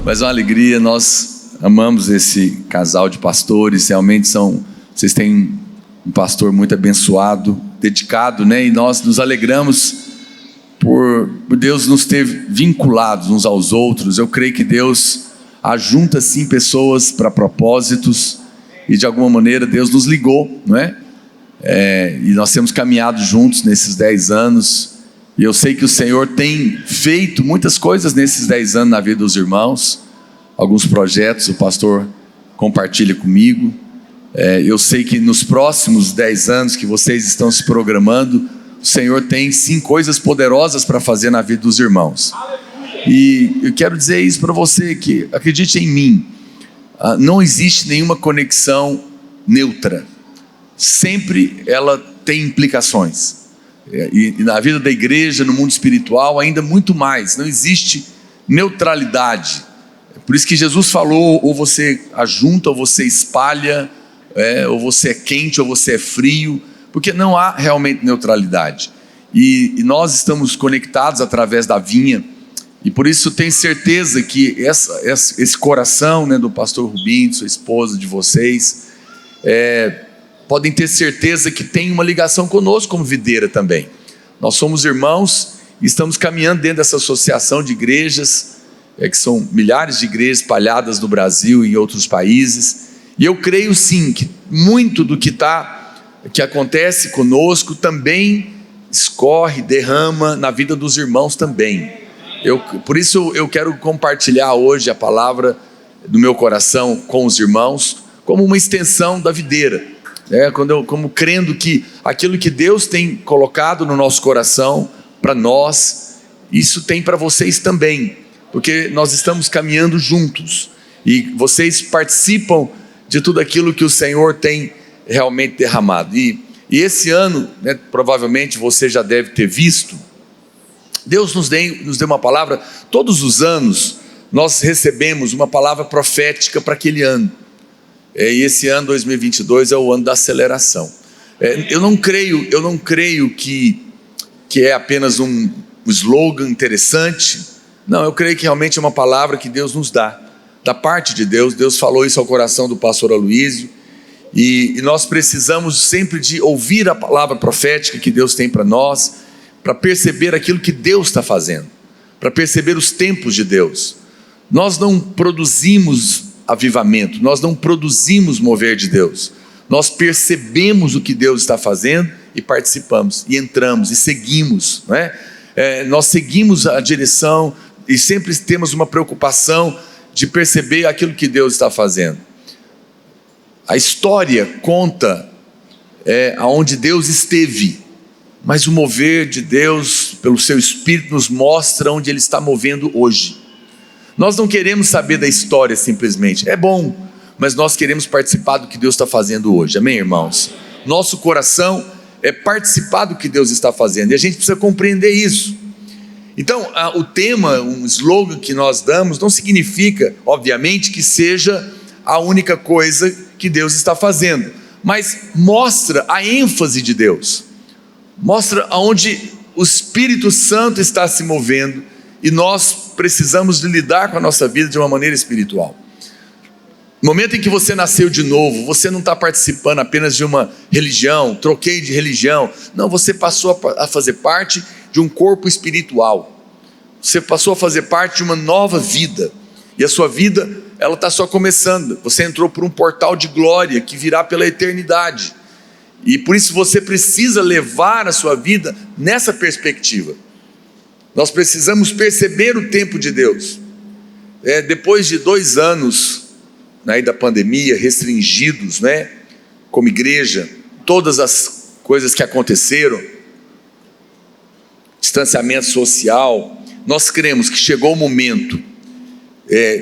Mas é uma alegria, nós amamos esse casal de pastores, realmente vocês têm um pastor muito abençoado, dedicado, né? E nós nos alegramos por Deus nos ter vinculados uns aos outros. Eu creio que Deus ajunta sim pessoas para propósitos, e de alguma maneira Deus nos ligou, não é? E nós temos caminhado juntos nesses 10 anos, e eu sei que o Senhor tem feito muitas coisas nesses 10 anos na vida dos irmãos. Alguns projetos o pastor compartilha comigo. Eu sei que nos próximos 10 anos que vocês estão se programando, o Senhor tem sim coisas poderosas para fazer na vida dos irmãos. E eu quero dizer isso para você, que acredite em mim, não existe nenhuma conexão neutra, sempre ela tem implicações, e na vida da igreja, no mundo espiritual ainda muito mais, não existe neutralidade. Por isso que Jesus falou: ou você ajunta ou você espalha, ou você é quente ou você é frio, porque não há realmente neutralidade. E nós estamos conectados através da vinha, e por isso tenho certeza que esse coração, né, do pastor Rubinho, de sua esposa, de vocês, podem ter certeza que tem uma ligação conosco como videira também. Nós somos irmãos e estamos caminhando dentro dessa associação de igrejas, que são milhares de igrejas espalhadas no Brasil e em outros países. E eu creio sim que muito do que acontece conosco também escorre, derrama na vida dos irmãos também. Por isso eu quero compartilhar hoje a palavra do meu coração com os irmãos, como uma extensão da videira, como crendo que aquilo que Deus tem colocado no nosso coração para nós, isso tem para vocês também, porque nós estamos caminhando juntos, e vocês participam de tudo aquilo que o Senhor tem realmente derramado. E esse ano, né, provavelmente você já deve ter visto, Deus nos deu uma palavra. Todos os anos nós recebemos uma palavra profética para aquele ano, e esse ano 2022 é o ano da aceleração. Eu não creio que é apenas um slogan interessante. Não, eu creio que realmente é uma palavra que Deus nos dá, da parte de Deus. Deus falou isso ao coração do pastor Aloísio, e nós precisamos sempre de ouvir a palavra profética que Deus tem para nós, para perceber aquilo que Deus está fazendo, para perceber os tempos de Deus. Nós não produzimos avivamento, nós não produzimos mover de Deus, nós percebemos o que Deus está fazendo e participamos, e entramos, e seguimos, não é? Nós seguimos a direção, e sempre temos uma preocupação de perceber aquilo que Deus está fazendo. A história conta aonde Deus esteve, mas o mover de Deus pelo seu Espírito nos mostra onde Ele está movendo hoje. Nós não queremos saber da história simplesmente, é bom, mas nós queremos participar do que Deus está fazendo hoje, amém, irmãos? Nosso coração é participar do que Deus está fazendo, e a gente precisa compreender isso. Então, o tema, um slogan que nós damos, não significa, obviamente, que seja a única coisa que Deus está fazendo, mas mostra a ênfase de Deus, mostra aonde o Espírito Santo está se movendo, e nós precisamos de lidar com a nossa vida de uma maneira espiritual. No momento em que você nasceu de novo, você não está participando apenas de uma religião, troquei de religião, não, você passou a fazer parte de um corpo espiritual, você passou a fazer parte de uma nova vida, e a sua vida, ela está só começando. Você entrou por um portal de glória que virá pela eternidade, e por isso você precisa levar a sua vida nessa perspectiva. Nós precisamos perceber o tempo de Deus. Depois de 2 anos, né, da pandemia, restringidos, né, como igreja, todas as coisas que aconteceram, distanciamento social, nós cremos que chegou o momento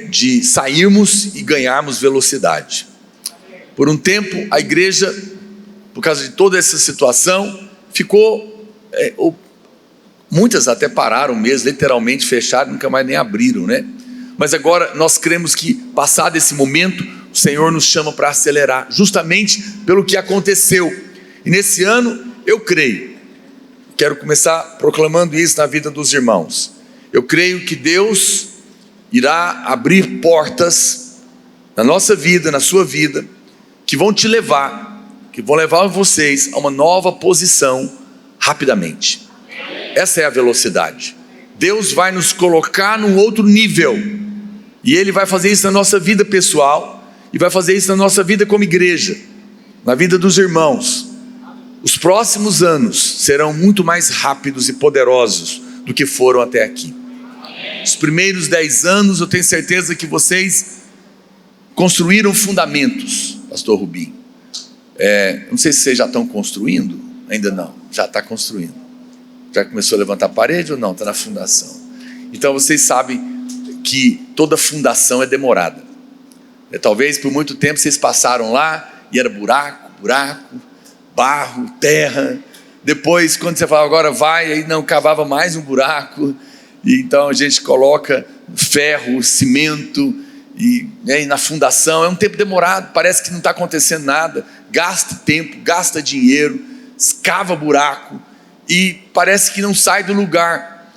de sairmos e ganharmos velocidade. Por um tempo, a igreja, por causa de toda essa situação, ficou... muitas até pararam mesmo, literalmente fecharam, nunca mais nem abriram, né? Mas agora nós cremos que, passado esse momento, o Senhor nos chama para acelerar, justamente pelo que aconteceu. E nesse ano, eu creio, quero começar proclamando isso na vida dos irmãos, eu creio que Deus irá abrir portas na nossa vida, na sua vida, que vão levar vocês a uma nova posição rapidamente. Essa é a velocidade. Deus vai nos colocar num outro nível, e Ele vai fazer isso na nossa vida pessoal, e vai fazer isso na nossa vida como igreja, na vida dos irmãos. Os próximos anos serão muito mais rápidos e poderosos do que foram até aqui. Os primeiros 10 anos, eu tenho certeza que vocês construíram fundamentos, pastor Rubinho. Não sei se vocês já estão construindo, ainda não, já está construindo. Já começou a levantar a parede ou não? Está na fundação. Então vocês sabem que toda fundação é demorada. Talvez por muito tempo vocês passaram lá e era buraco, barro, terra. Depois, quando você fala agora vai, aí não, cavava mais um buraco. E então a gente coloca ferro, cimento e na fundação. É um tempo demorado, parece que não está acontecendo nada. Gasta tempo, gasta dinheiro, escava buraco e parece que não sai do lugar.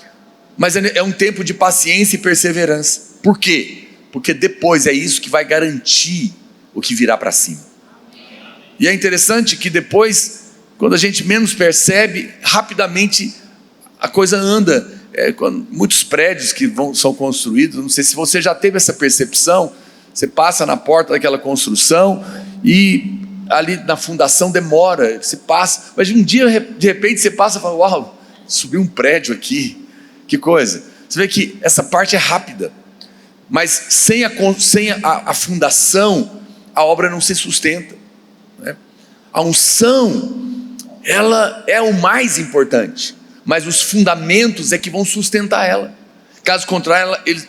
Mas é um tempo de paciência e perseverança. Por quê? Porque depois é isso que vai garantir o que virá para cima. E é interessante que depois, quando a gente menos percebe, rapidamente a coisa anda. Quando muitos prédios que são construídos, não sei se você já teve essa percepção, você passa na porta daquela construção e ali na fundação demora, você passa, mas um dia de repente você passa e fala, uau, subiu um prédio aqui, que coisa. Você vê que essa parte é rápida, mas sem a fundação, a obra não se sustenta, né? A unção, ela é o mais importante, mas os fundamentos é que vão sustentar ela. Caso contrário, ele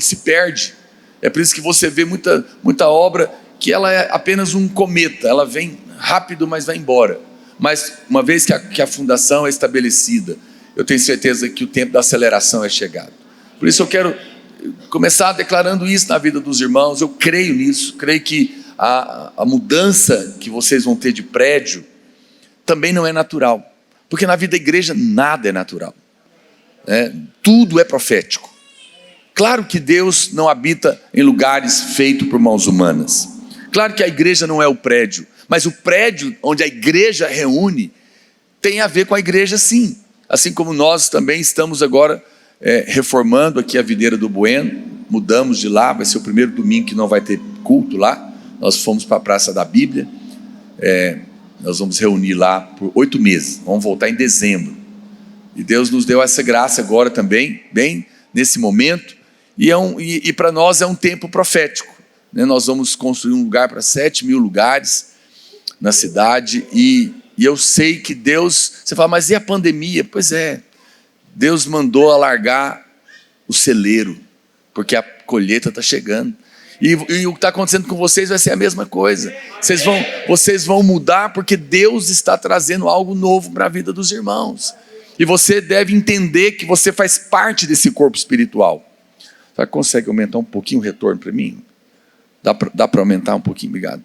se perde. É por isso que você vê muita obra que ela é apenas um cometa, ela vem rápido, mas vai embora. Mas uma vez que a fundação é estabelecida, eu tenho certeza que o tempo da aceleração é chegado. Por isso eu quero começar declarando isso na vida dos irmãos. Eu creio nisso, creio que a mudança que vocês vão ter de prédio também não é natural, porque na vida da igreja nada é natural, tudo é profético. Claro que Deus não habita em lugares feitos por mãos humanas. Claro que a igreja não é o prédio, mas o prédio onde a igreja reúne tem a ver com a igreja, sim. Assim como nós também estamos agora reformando aqui a Videira do Bueno, mudamos de lá, vai ser o primeiro domingo que não vai ter culto lá. Nós fomos para a Praça da Bíblia, nós vamos reunir lá por 8 meses, vamos voltar em dezembro. E Deus nos deu essa graça agora também, bem nesse momento, e para nós é um tempo profético, né? Nós vamos construir um lugar para 7.000 lugares na cidade, e eu sei que Deus, você fala, mas e a pandemia? Pois é, Deus mandou alargar o celeiro, porque a colheita está chegando. E o que está acontecendo com vocês vai ser a mesma coisa. Vocês vão mudar porque Deus está trazendo algo novo para a vida dos irmãos. E você deve entender que você faz parte desse corpo espiritual. Você consegue aumentar um pouquinho o retorno para mim? Dá para aumentar um pouquinho? Obrigado.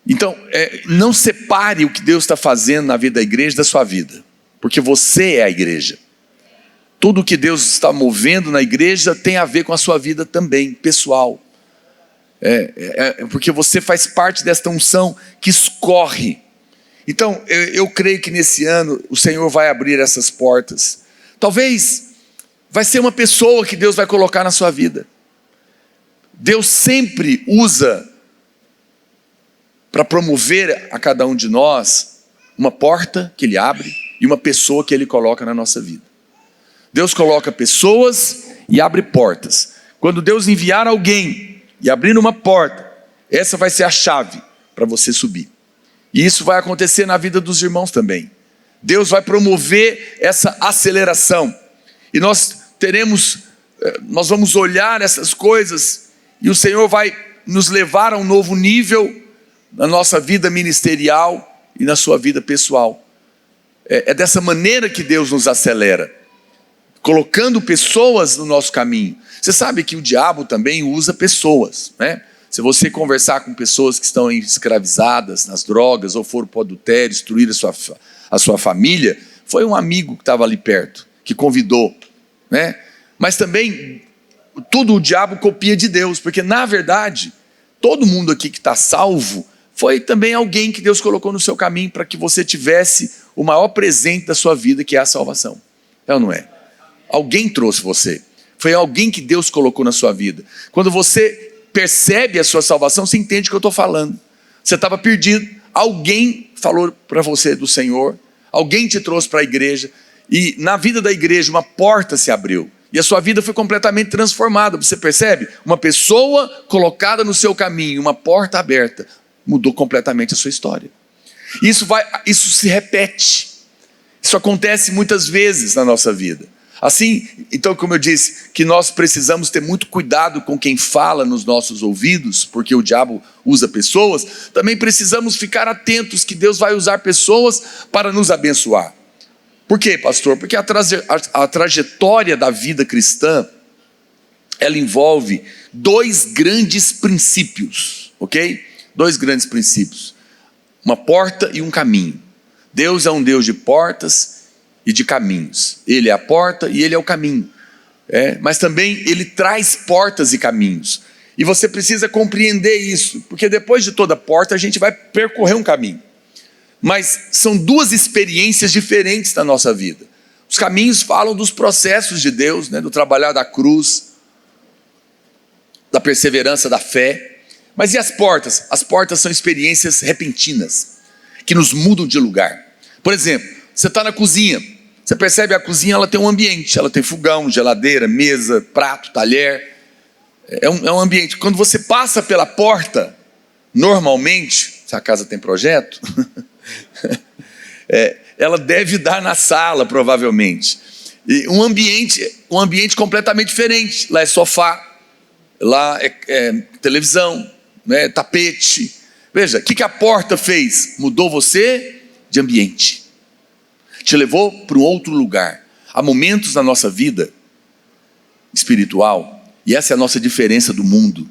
Então, não separe o que Deus está fazendo na vida da igreja da sua vida, porque você é a igreja. Tudo que Deus está movendo na igreja tem a ver com a sua vida também, pessoal. Porque você faz parte desta unção que escorre. Então eu creio que nesse ano o Senhor vai abrir essas portas. Talvez vai ser uma pessoa que Deus vai colocar na sua vida. Deus sempre usa para promover a cada um de nós uma porta que Ele abre e uma pessoa que Ele coloca na nossa vida. Deus coloca pessoas e abre portas. Quando Deus enviar alguém e abrir uma porta, essa vai ser a chave para você subir. E isso vai acontecer na vida dos irmãos também. Deus vai promover essa aceleração. E nós vamos olhar essas coisas e o Senhor vai nos levar a um novo nível na nossa vida ministerial e na sua vida pessoal. É dessa maneira que Deus nos acelera, colocando pessoas no nosso caminho. Você sabe que o diabo também usa pessoas, né? Se você conversar com pessoas que estão escravizadas nas drogas ou foram para o adultério, destruir a sua família, foi um amigo que estava ali perto, que convidou, né? Mas também tudo o diabo copia de Deus, porque na verdade, todo mundo aqui que está salvo, foi também alguém que Deus colocou no seu caminho para que você tivesse o maior presente da sua vida, que é a salvação. É ou não é? Alguém trouxe você. Foi alguém que Deus colocou na sua vida. Quando você percebe a sua salvação, você entende o que eu estou falando. Você estava perdido, alguém falou para você do Senhor, alguém te trouxe para a igreja, e na vida da igreja uma porta se abriu, e a sua vida foi completamente transformada. Você percebe? Uma pessoa colocada no seu caminho, uma porta aberta, mudou completamente a sua história. Isso se repete. Isso acontece muitas vezes na nossa vida. Assim, então, como eu disse, que nós precisamos ter muito cuidado com quem fala nos nossos ouvidos, porque o diabo usa pessoas. Também precisamos ficar atentos que Deus vai usar pessoas para nos abençoar. Por quê, pastor? Porque a trajetória da vida cristã, ela envolve dois grandes princípios, ok? Dois grandes princípios. Uma porta e um caminho. Deus é um Deus de portas e de caminhos. Ele é a porta e ele é o caminho. Mas também ele traz portas e caminhos. E você precisa compreender isso, porque depois de toda porta a gente vai percorrer um caminho. Mas são duas experiências diferentes na nossa vida. Os caminhos falam dos processos de Deus, do trabalhar da cruz, da perseverança da fé. Mas e as portas? As portas são experiências repentinas, que nos mudam de lugar. Por exemplo, você está na cozinha, você percebe a cozinha, ela tem um ambiente, ela tem fogão, geladeira, mesa, prato, talher. É um ambiente. Quando você passa pela porta, normalmente, se a casa tem projeto, ela deve dar na sala, provavelmente. E um ambiente completamente diferente. Lá é sofá, lá é televisão, tapete. Veja, o que a porta fez? Mudou você de ambiente, te levou para um outro lugar. Há momentos na nossa vida espiritual, e essa é a nossa diferença do mundo,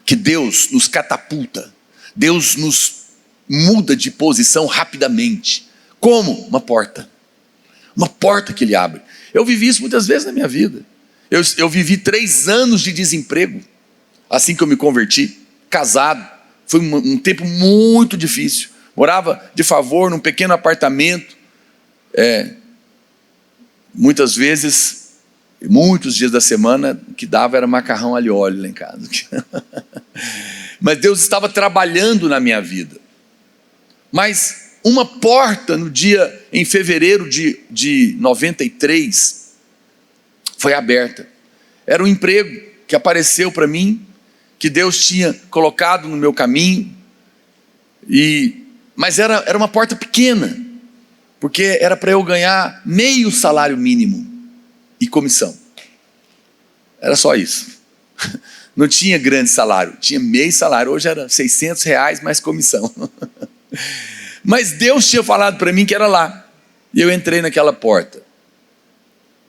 que Deus nos catapulta, Deus nos muda de posição rapidamente. Como? Uma porta que Ele abre. Eu vivi isso muitas vezes na minha vida. Eu vivi 3 anos de desemprego, assim que eu me converti, casado. Foi um tempo muito difícil. Morava de favor num pequeno apartamento. Muitas vezes, muitos dias da semana, o que dava era macarrão alho e óleo lá em casa. Mas Deus estava trabalhando na minha vida. Mas uma porta em fevereiro de 93, foi aberta. Era um emprego que apareceu para mim, que Deus tinha colocado no meu caminho, mas era uma porta pequena, porque era para eu ganhar meio salário mínimo e comissão. Era só isso. Não tinha grande salário, tinha meio salário. Hoje era R$600 mais comissão. Mas Deus tinha falado para mim que era lá. E eu entrei naquela porta.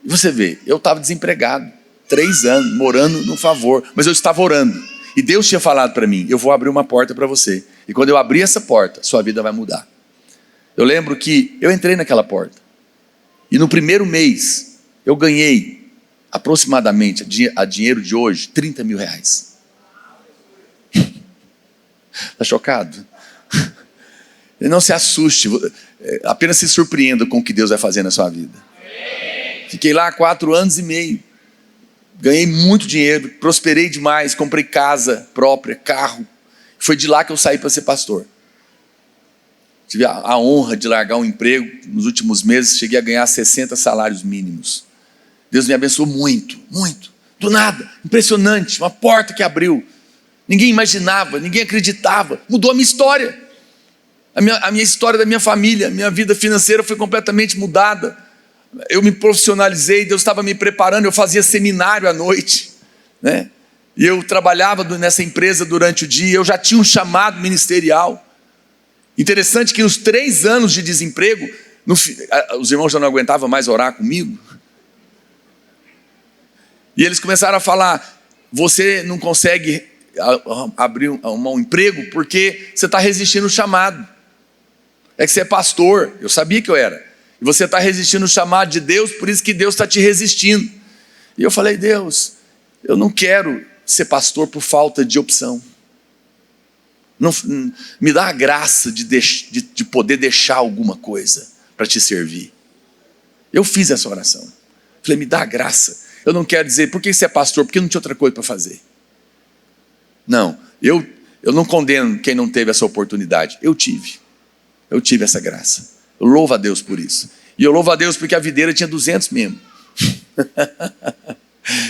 E você vê, eu estava desempregado, 3 anos, morando no favor, mas eu estava orando. E Deus tinha falado para mim, eu vou abrir uma porta para você. E quando eu abrir essa porta, sua vida vai mudar. Eu lembro que eu entrei naquela porta. E no primeiro mês, eu ganhei aproximadamente, a dinheiro de hoje, R$30 mil. Está chocado? Não se assuste, apenas se surpreenda com o que Deus vai fazer na sua vida. Fiquei lá 4 anos e meio. Ganhei muito dinheiro, prosperei demais, comprei casa própria, carro. Foi de lá que eu saí para ser pastor. Tive a honra de largar um emprego. Nos últimos meses, cheguei a ganhar 60 salários mínimos. Deus me abençoou muito, muito. Do nada, impressionante, uma porta que abriu. Ninguém imaginava, ninguém acreditava. Mudou a minha história. A minha história da minha família, minha vida financeira foi completamente mudada. Eu me profissionalizei, Deus estava me preparando, eu fazia seminário à noite, e eu trabalhava nessa empresa durante o dia, eu já tinha um chamado ministerial. Interessante que nos 3 anos de desemprego, os irmãos já não aguentavam mais orar comigo, e eles começaram a falar: você não consegue abrir um emprego porque você está resistindo ao chamado. É que você é pastor, eu sabia que eu era. E você está resistindo ao chamado de Deus, por isso que Deus está te resistindo. E eu falei: Deus, eu não quero ser pastor por falta de opção. Não, me dá a graça de poder deixar alguma coisa para te servir. Eu fiz essa oração. Falei, me dá a graça. Eu não quero dizer, por que você é pastor? Porque não tinha outra coisa para fazer. Não, eu não condeno quem não teve essa oportunidade. Eu tive essa graça. Eu louvo a Deus por isso. E eu louvo a Deus porque a videira tinha 200 membros.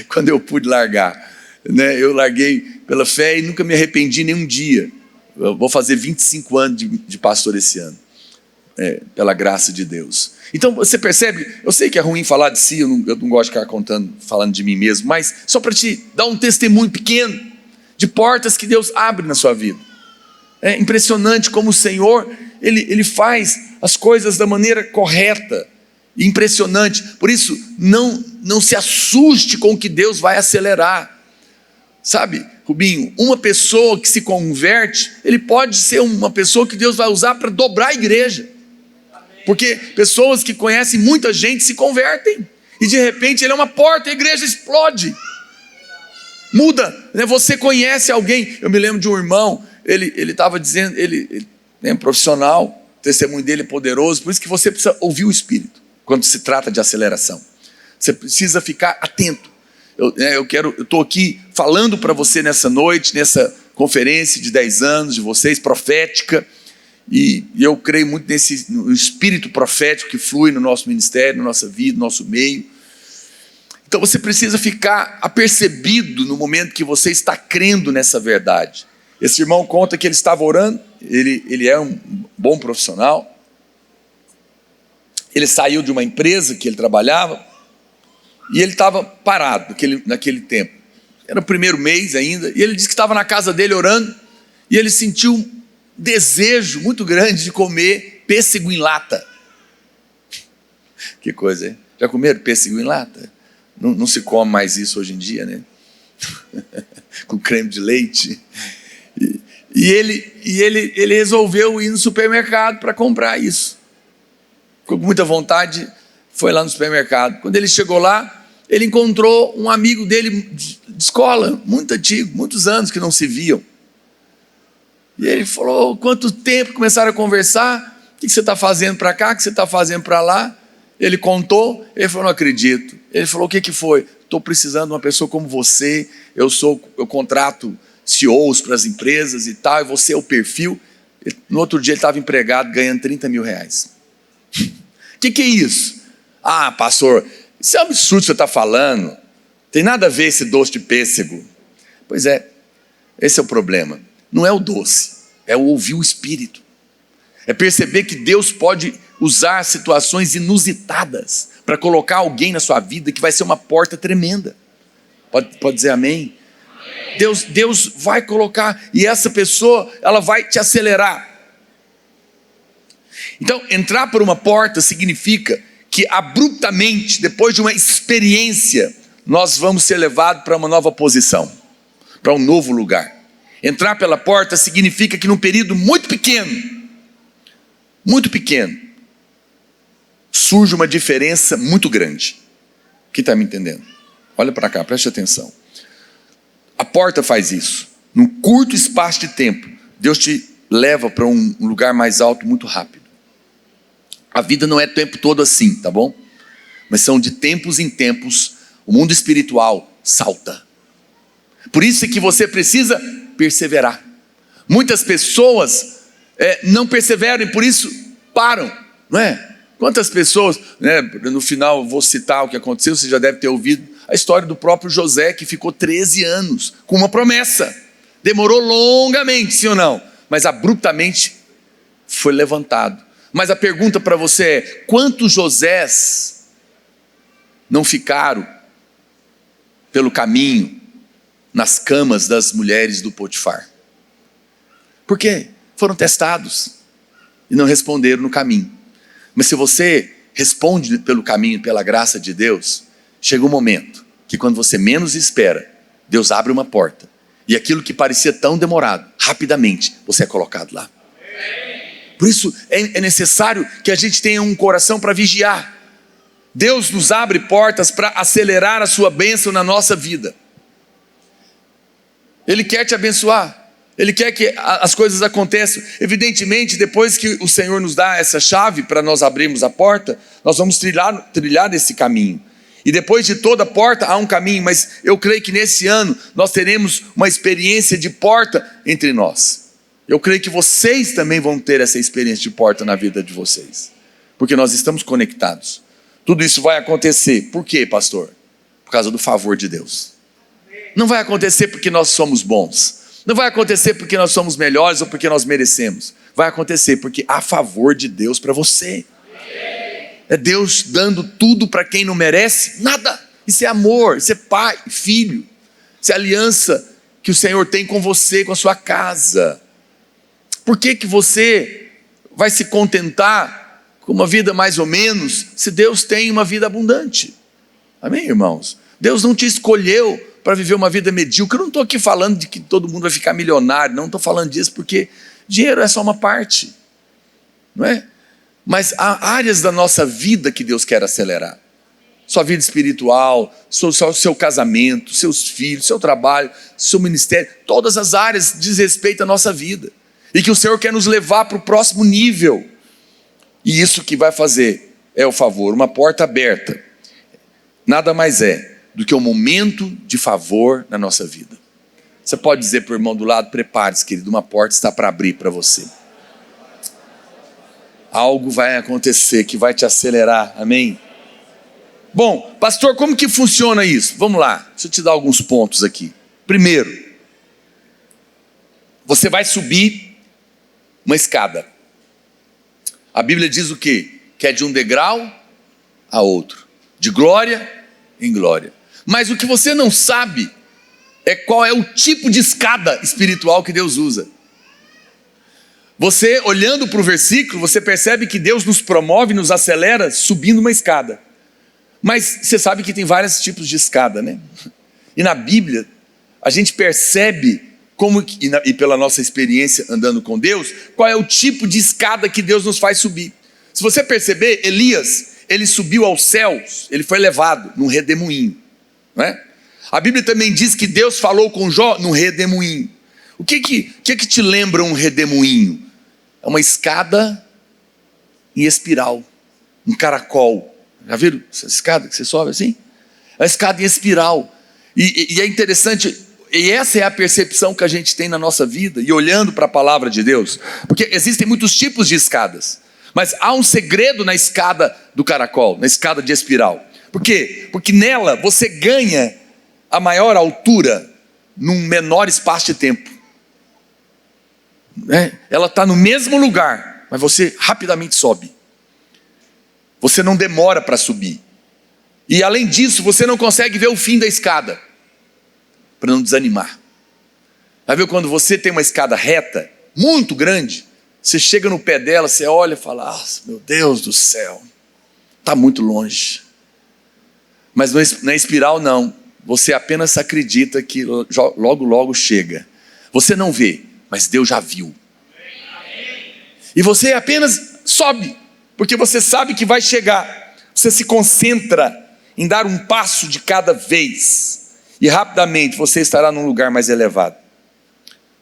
Quando eu pude largar, né? Eu larguei pela fé e nunca me arrependi nenhum dia. Eu vou fazer 25 anos de pastor esse ano, pela graça de Deus. Então você percebe, eu sei que é ruim falar de si, eu não gosto de ficar falando de mim mesmo, mas só para te dar um testemunho pequeno de portas que Deus abre na sua vida. É impressionante como o Senhor, Ele faz as coisas da maneira correta, impressionante. Por isso, não se assuste com o que Deus vai acelerar. Sabe, Rubinho, uma pessoa que se converte, ele pode ser uma pessoa que Deus vai usar para dobrar a igreja. Porque pessoas que conhecem muita gente se convertem. E de repente ele é uma porta, a igreja explode. Muda, né? Você conhece alguém. Eu me lembro de um irmão, ele estava dizendo, ele é um profissional, o testemunho dele é poderoso, por isso que você precisa ouvir o Espírito, quando se trata de aceleração. Você precisa ficar atento. Eu estou aqui falando para você nessa noite, nessa conferência de 10 anos de vocês, profética, e eu creio muito no espírito profético que flui no nosso ministério, na nossa vida, no nosso meio. Então você precisa ficar apercebido no momento que você está crendo nessa verdade. Esse irmão conta que ele estava orando, ele é um bom profissional, ele saiu de uma empresa que ele trabalhava, e ele estava parado naquele tempo. Era o primeiro mês ainda. E ele disse que estava na casa dele orando. E ele sentiu um desejo muito grande de comer pêssego em lata. Que coisa, hein? Já comeram pêssego em lata? Não se come mais isso hoje em dia, né? Com creme de leite. E ele resolveu ir no supermercado para comprar isso. Ficou com muita vontade, foi lá no supermercado. Quando ele chegou lá, ele encontrou um amigo dele de escola, muito antigo, muitos anos que não se viam. E ele falou, quanto tempo? Começaram a conversar, o que você está fazendo para cá, o que você está fazendo para lá? Ele contou, ele falou, não acredito. Ele falou, o que foi? Estou precisando de uma pessoa como você, eu contrato CEOs para as empresas e tal, e você é o perfil. No outro dia ele estava empregado, ganhando 30 mil reais. O que é isso? Ah, pastor, isso é um absurdo que você está falando. Tem nada a ver esse doce de pêssego. Pois é, esse é o problema. Não é o doce, é o ouvir o Espírito. É perceber que Deus pode usar situações inusitadas para colocar alguém na sua vida que vai ser uma porta tremenda. Pode dizer amém? Deus vai colocar, e essa pessoa, ela vai te acelerar. Então, entrar por uma porta significa que abruptamente, depois de uma experiência, nós vamos ser levados para uma nova posição, para um novo lugar. Entrar pela porta significa que num período muito pequeno, surge uma diferença muito grande. Quem está me entendendo? Olha para cá, preste atenção. A porta faz isso. Num curto espaço de tempo, Deus te leva para um lugar mais alto muito rápido. A vida não é o tempo todo assim, tá bom? Mas são de tempos em tempos, o mundo espiritual salta. Por isso é que você precisa perseverar. Muitas pessoas não perseveram e por isso param, não é? Quantas pessoas, né, no final vou citar o que aconteceu, você já deve ter ouvido a história do próprio José, que ficou 13 anos com uma promessa. Demorou longamente, sim ou não? Mas abruptamente foi levantado. Mas a pergunta para você é, quantos Josés não ficaram pelo caminho nas camas das mulheres do Potifar? Por quê? Foram testados e não responderam no caminho. Mas se você responde pelo caminho, pela graça de Deus, chega um momento que quando você menos espera, Deus abre uma porta. E aquilo que parecia tão demorado, rapidamente, você é colocado lá. Por isso é necessário que a gente tenha um coração para vigiar. Deus nos abre portas para acelerar a sua bênção na nossa vida. Ele quer te abençoar. Ele quer que as coisas aconteçam. Evidentemente, depois que o Senhor nos dá essa chave para nós abrirmos a porta, nós vamos trilhar esse caminho. E depois de toda porta há um caminho, mas eu creio que nesse ano nós teremos uma experiência de porta entre nós. Eu creio que vocês também vão ter essa experiência de porta na vida de vocês, porque nós estamos conectados. Tudo isso vai acontecer. Por quê, pastor? Por causa do favor de Deus. Não vai acontecer porque nós somos bons. Não vai acontecer porque nós somos melhores ou porque nós merecemos. Vai acontecer porque há favor de Deus para você. É Deus dando tudo para quem não merece? Nada. Isso é amor, isso é pai, filho. Isso é aliança que o Senhor tem com você, com a sua casa. Por que você vai se contentar com uma vida mais ou menos, se Deus tem uma vida abundante? Amém, irmãos? Deus não te escolheu para viver uma vida medíocre. Eu não estou aqui falando de que todo mundo vai ficar milionário, não estou falando disso, porque dinheiro é só uma parte, não é? Mas há áreas da nossa vida que Deus quer acelerar. Sua vida espiritual, seu casamento, seus filhos, seu trabalho, seu ministério, todas as áreas diz respeito à nossa vida. E que o Senhor quer nos levar para o próximo nível. E isso que vai fazer é o favor, uma porta aberta. Nada mais é do que um momento de favor na nossa vida. Você pode dizer para o irmão do lado: prepare-se, querido, uma porta está para abrir para você. Algo vai acontecer que vai te acelerar, amém? Bom, pastor, como que funciona isso? Vamos lá, deixa eu te dar alguns pontos aqui. Primeiro, você vai subir uma escada. A Bíblia diz o quê? Que é de um degrau a outro, de glória em glória. Mas o que você não sabe é qual é o tipo de escada espiritual que Deus usa. Você, olhando para o versículo, você percebe que Deus nos promove, nos acelera subindo uma escada. Mas você sabe que tem vários tipos de escada, né? E na Bíblia, a gente percebe como, e pela nossa experiência andando com Deus, qual é o tipo de escada que Deus nos faz subir. Se você perceber, Elias, ele subiu aos céus, ele foi levado num redemoinho, não é? A Bíblia também diz que Deus falou com Jó num redemoinho. O que te lembra um redemoinho? É uma escada em espiral, um caracol. Já viram essa escada que você sobe assim? É uma escada em espiral. E é interessante, e essa é a percepção que a gente tem na nossa vida, e olhando para a palavra de Deus, porque existem muitos tipos de escadas, mas há um segredo na escada do caracol, na escada de espiral. Por quê? Porque nela você ganha a maior altura num menor espaço de tempo. Ela está no mesmo lugar, mas você rapidamente sobe. Você não demora para subir. E além disso, você não consegue ver o fim da escada, para não desanimar. Vai ver quando você tem uma escada reta, muito grande, você chega no pé dela, você olha e fala: ah, meu Deus do céu, está muito longe. Mas na espiral não, você apenas acredita que logo logo chega. Você não vê, mas Deus já viu. E você apenas sobe, porque você sabe que vai chegar. Você se concentra em dar um passo de cada vez, e rapidamente você estará num lugar mais elevado.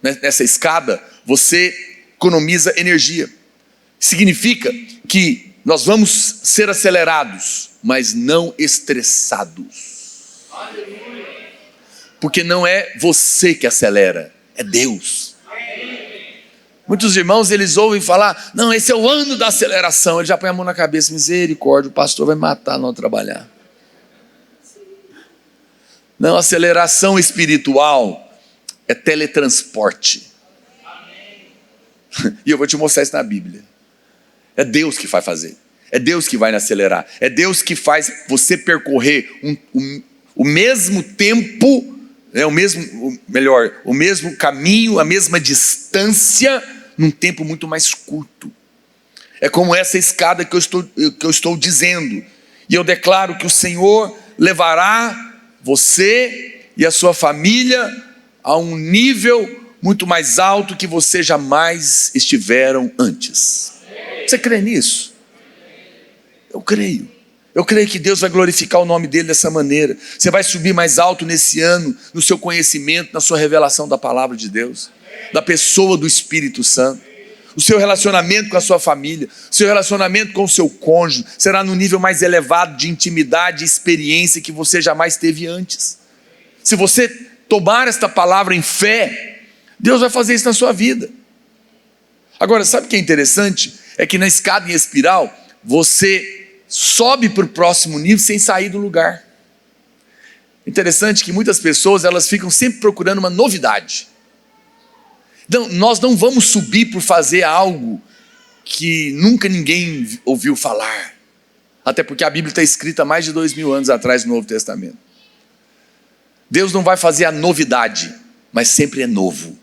Nessa escada você economiza energia. Significa que nós vamos ser acelerados, mas não estressados. Porque não é você que acelera, é Deus. Muitos irmãos, eles ouvem falar: não, esse é o ano da aceleração. Ele já põe a mão na cabeça: misericórdia, o pastor vai matar não trabalhar. Não, aceleração espiritual é teletransporte. E eu vou te mostrar isso na Bíblia. É Deus que vai fazer. É Deus que vai acelerar. É Deus que faz você percorrer o mesmo tempo, o mesmo caminho, a mesma distância, num tempo muito mais curto. É como essa escada que eu estou dizendo. E eu declaro que o Senhor levará você e a sua família a um nível muito mais alto que vocês jamais estiveram antes. Você crê nisso? Eu creio. Eu creio que Deus vai glorificar o nome dele dessa maneira. Você vai subir mais alto nesse ano, no seu conhecimento, na sua revelação da palavra de Deus, da pessoa do Espírito Santo. O seu relacionamento com a sua família, o seu relacionamento com o seu cônjuge será no nível mais elevado de intimidade e experiência que você jamais teve antes. Se você tomar esta palavra em fé, Deus vai fazer isso na sua vida. Agora, sabe o que é interessante? É que na escada em espiral, você sobe para o próximo nível sem sair do lugar. Interessante que muitas pessoas, elas ficam sempre procurando uma novidade. Então, nós não vamos subir por fazer algo que nunca ninguém ouviu falar. Até porque a Bíblia está escrita há mais de 2000 anos atrás no Novo Testamento. Deus não vai fazer a novidade, mas sempre é novo,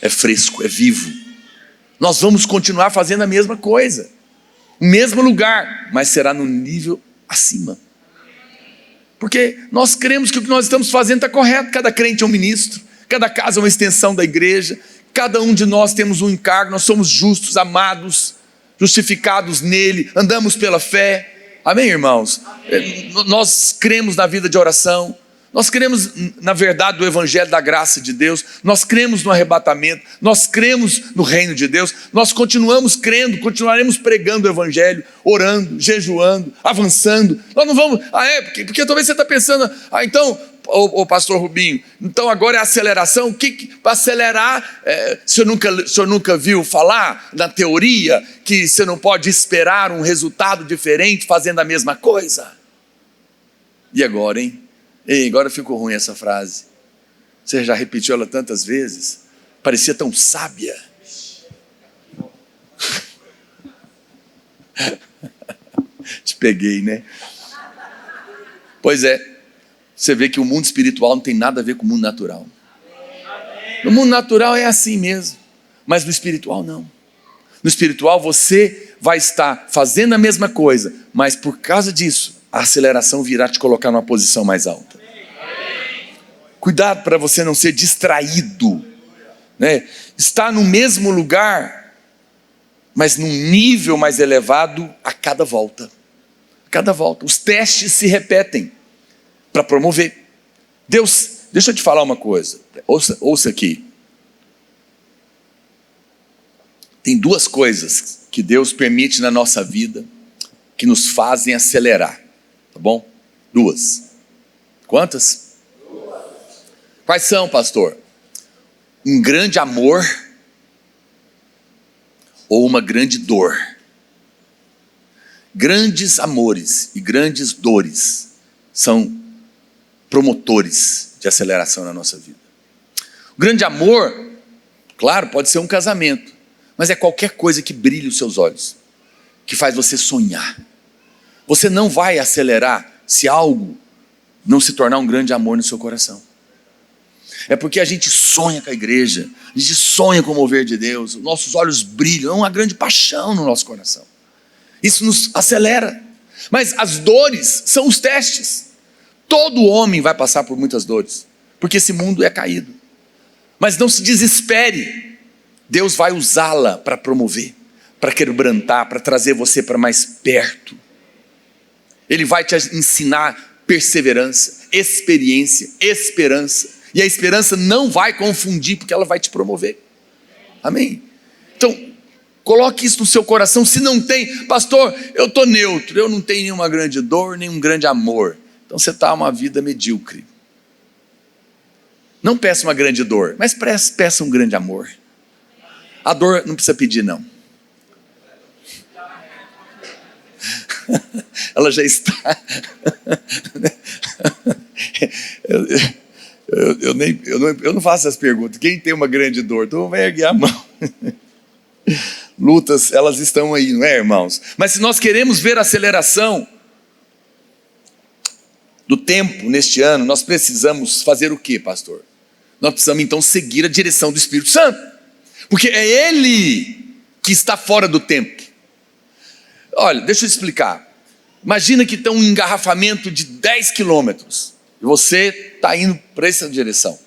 é fresco, é vivo. Nós vamos continuar fazendo a mesma coisa, o mesmo lugar, mas será no nível acima. Porque nós cremos que o que nós estamos fazendo está correto. Cada crente é um ministro, cada casa é uma extensão da igreja, cada um de nós temos um encargo, nós somos justos, amados, justificados nele, andamos pela fé. Amém, irmãos? Amém. Nós cremos na vida de oração, nós cremos na verdade do evangelho da graça de Deus, nós cremos no arrebatamento, nós cremos no reino de Deus, nós continuamos crendo, continuaremos pregando o evangelho, orando, jejuando, avançando. Nós não vamos, porque talvez você está pensando, então, o pastor Rubinho, então agora é aceleração. Para acelerar, o senhor nunca viu falar na teoria que você não pode esperar um resultado diferente fazendo a mesma coisa? E agora, hein? Ei, agora ficou ruim essa frase. Você já repetiu ela tantas vezes, parecia tão sábia. Te peguei, né? Pois é. Você vê que o mundo espiritual não tem nada a ver com o mundo natural. No mundo natural é assim mesmo, mas no espiritual não. No espiritual você vai estar fazendo a mesma coisa, mas por causa disso, a aceleração virá te colocar numa posição mais alta. Cuidado para você não ser distraído, né? Está no mesmo lugar, mas num nível mais elevado a cada volta. Cada volta. Os testes se repetem para promover. Deus, deixa eu te falar uma coisa, ouça aqui. Tem duas coisas que Deus permite na nossa vida que nos fazem acelerar, tá bom? Duas. Quantas? Duas. Quais são, pastor? Um grande amor ou uma grande dor. Grandes amores e grandes dores são promotores de aceleração na nossa vida. O grande amor, claro, pode ser um casamento, mas é qualquer coisa que brilhe os seus olhos, que faz você sonhar. Você não vai acelerar se algo não se tornar um grande amor no seu coração. É porque a gente sonha com a igreja, a gente sonha com o mover de Deus, os nossos olhos brilham, é uma grande paixão no nosso coração. Isso nos acelera. Mas as dores são os testes. Todo homem vai passar por muitas dores, porque esse mundo é caído. Mas não se desespere. Deus vai usá-la para promover, para quebrantar, para trazer você para mais perto. Ele vai te ensinar perseverança, experiência, esperança. E a esperança não vai confundir, porque ela vai te promover. Amém? Então, coloque isso no seu coração. Se não tem, pastor, eu estou neutro, eu não tenho nenhuma grande dor, nenhum grande amor. Então você está uma vida medíocre. Não peça uma grande dor, mas peça um grande amor. A dor não precisa pedir, não. Ela já está. Eu não faço essas perguntas. Quem tem uma grande dor? Então vai erguer a mão. Lutas, elas estão aí, não é, irmãos? Mas se nós queremos ver a aceleração do tempo neste ano, nós precisamos fazer o quê, pastor? Nós precisamos então seguir a direção do Espírito Santo, porque é Ele que está fora do tempo. Olha, deixa eu explicar. Imagina que tem um engarrafamento de 10 quilômetros e você está indo para essa direção.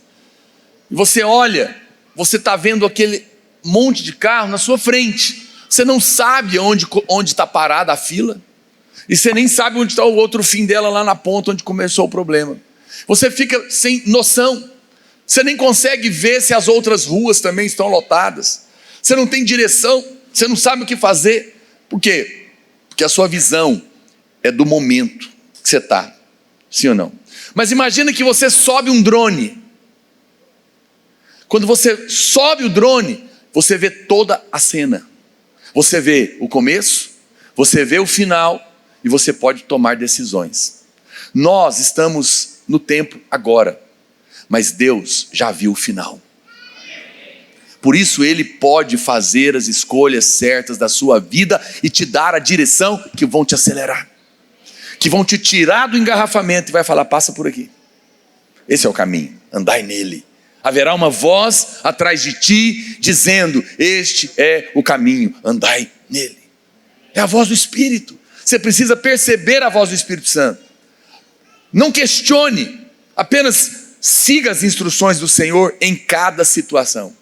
E você olha, você está vendo aquele monte de carro na sua frente. Você não sabe onde está parada a fila. E você nem sabe onde está o outro fim dela, lá na ponta onde começou o problema. Você fica sem noção. Você nem consegue ver se as outras ruas também estão lotadas. Você não tem direção, você não sabe o que fazer. Por quê? Porque a sua visão é do momento que você está. Sim ou não? Mas imagina que você sobe um drone. Quando você sobe o drone, você vê toda a cena. Você vê o começo, você vê o final e você pode tomar decisões. Nós estamos no tempo agora, mas Deus já viu o final. Por isso Ele pode fazer as escolhas certas da sua vida e te dar a direção que vão te acelerar, que vão te tirar do engarrafamento e vai falar, passa por aqui. Esse é o caminho, andai nele. Haverá uma voz atrás de ti, dizendo, este é o caminho, andai nele. É a voz do Espírito. Você precisa perceber a voz do Espírito Santo. Não questione, apenas siga as instruções do Senhor em cada situação.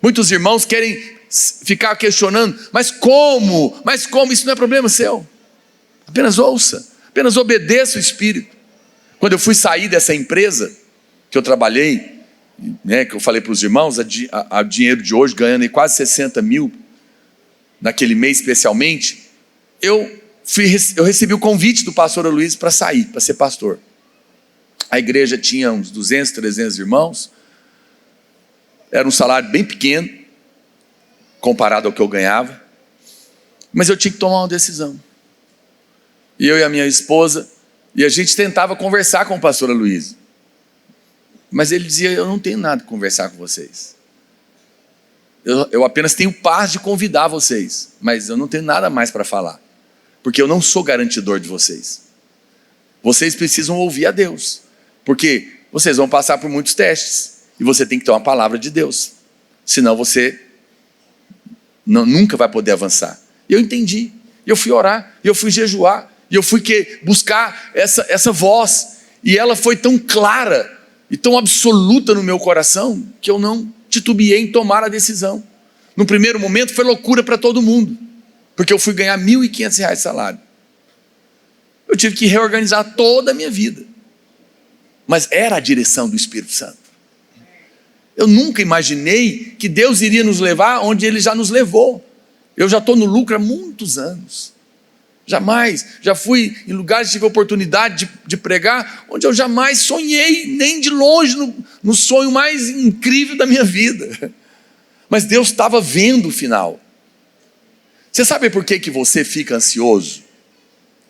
Muitos irmãos querem ficar questionando, mas como? Isso não é problema seu. Apenas ouça, apenas obedeça o Espírito. Quando eu fui sair dessa empresa que eu trabalhei, que eu falei para os irmãos, a dinheiro de hoje, ganhando quase 60 mil, naquele mês especialmente, eu recebi o convite do pastor Luiz para sair, para ser pastor. A igreja tinha uns 200, 300 irmãos, era um salário bem pequeno, comparado ao que eu ganhava, mas eu tinha que tomar uma decisão. E eu e a minha esposa, e a gente tentava conversar com o pastor Luiz, mas ele dizia, eu não tenho nada que conversar com vocês. Eu apenas tenho paz de convidar vocês, mas eu não tenho nada mais para falar, porque eu não sou garantidor de vocês. Vocês precisam ouvir a Deus, porque vocês vão passar por muitos testes, e você tem que ter uma palavra de Deus, senão você nunca vai poder avançar. E eu entendi, eu fui orar, eu fui jejuar, e eu fui buscar essa voz, e ela foi tão clara, e tão absoluta no meu coração, que eu não titubeei em tomar a decisão. No primeiro momento foi loucura para todo mundo, porque eu fui ganhar R$ 1.500 de salário. Eu tive que reorganizar toda a minha vida, mas era a direção do Espírito Santo. Eu nunca imaginei que Deus iria nos levar onde Ele já nos levou. Eu já estou no lucro há muitos anos. Jamais, já fui em lugares, tive a oportunidade de pregar, onde eu jamais sonhei, nem de longe, no sonho mais incrível da minha vida. Mas Deus estava vendo o final. Você sabe por que você fica ansioso?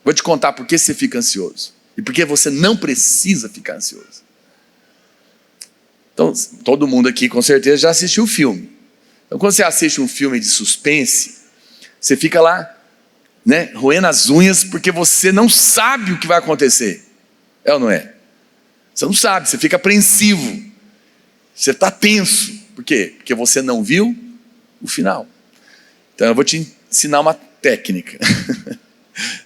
Vou te contar por que você fica ansioso. E por que você não precisa ficar ansioso. Então, todo mundo aqui com certeza já assistiu o filme. Então, quando você assiste um filme de suspense, você fica lá, roendo as unhas, porque você não sabe o que vai acontecer. É ou não é? Você não sabe, você fica apreensivo. Você está tenso. Por quê? Porque você não viu o final. Então eu vou te ensinar uma técnica.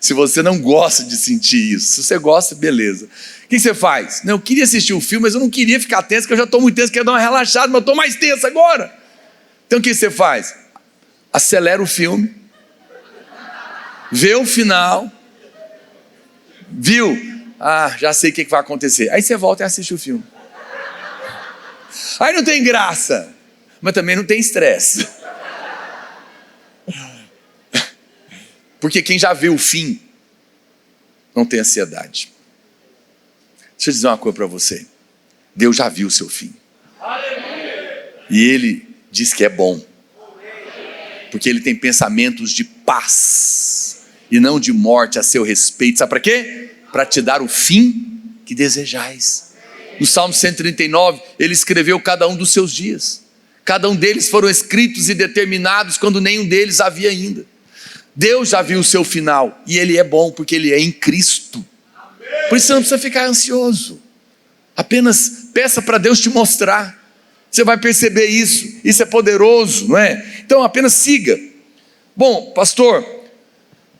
Se você não gosta de sentir isso, se você gosta, beleza. O que você faz? Eu queria assistir o filme, mas eu não queria ficar tenso, porque eu já estou muito tenso, quero dar uma relaxada, mas eu estou mais tenso agora. Então o que você faz? Acelera o filme, vê o final, viu? Já sei o que vai acontecer. Aí você volta e assiste o filme. Aí não tem graça, mas também não tem estresse. Porque quem já viu o fim, não tem ansiedade. Deixa eu dizer uma coisa para você. Deus já viu o seu fim. E Ele diz que é bom. Porque Ele tem pensamentos de paz e não de morte a seu respeito. Sabe para quê? Para te dar o fim que desejais. No Salmo 139, Ele escreveu cada um dos seus dias. Cada um deles foram escritos e determinados quando nenhum deles havia ainda. Deus já viu o seu final e Ele é bom porque Ele é em Cristo. Por isso você não precisa ficar ansioso. Apenas peça para Deus te mostrar. Você vai perceber isso. Isso é poderoso, não é? Então apenas siga. Bom, pastor,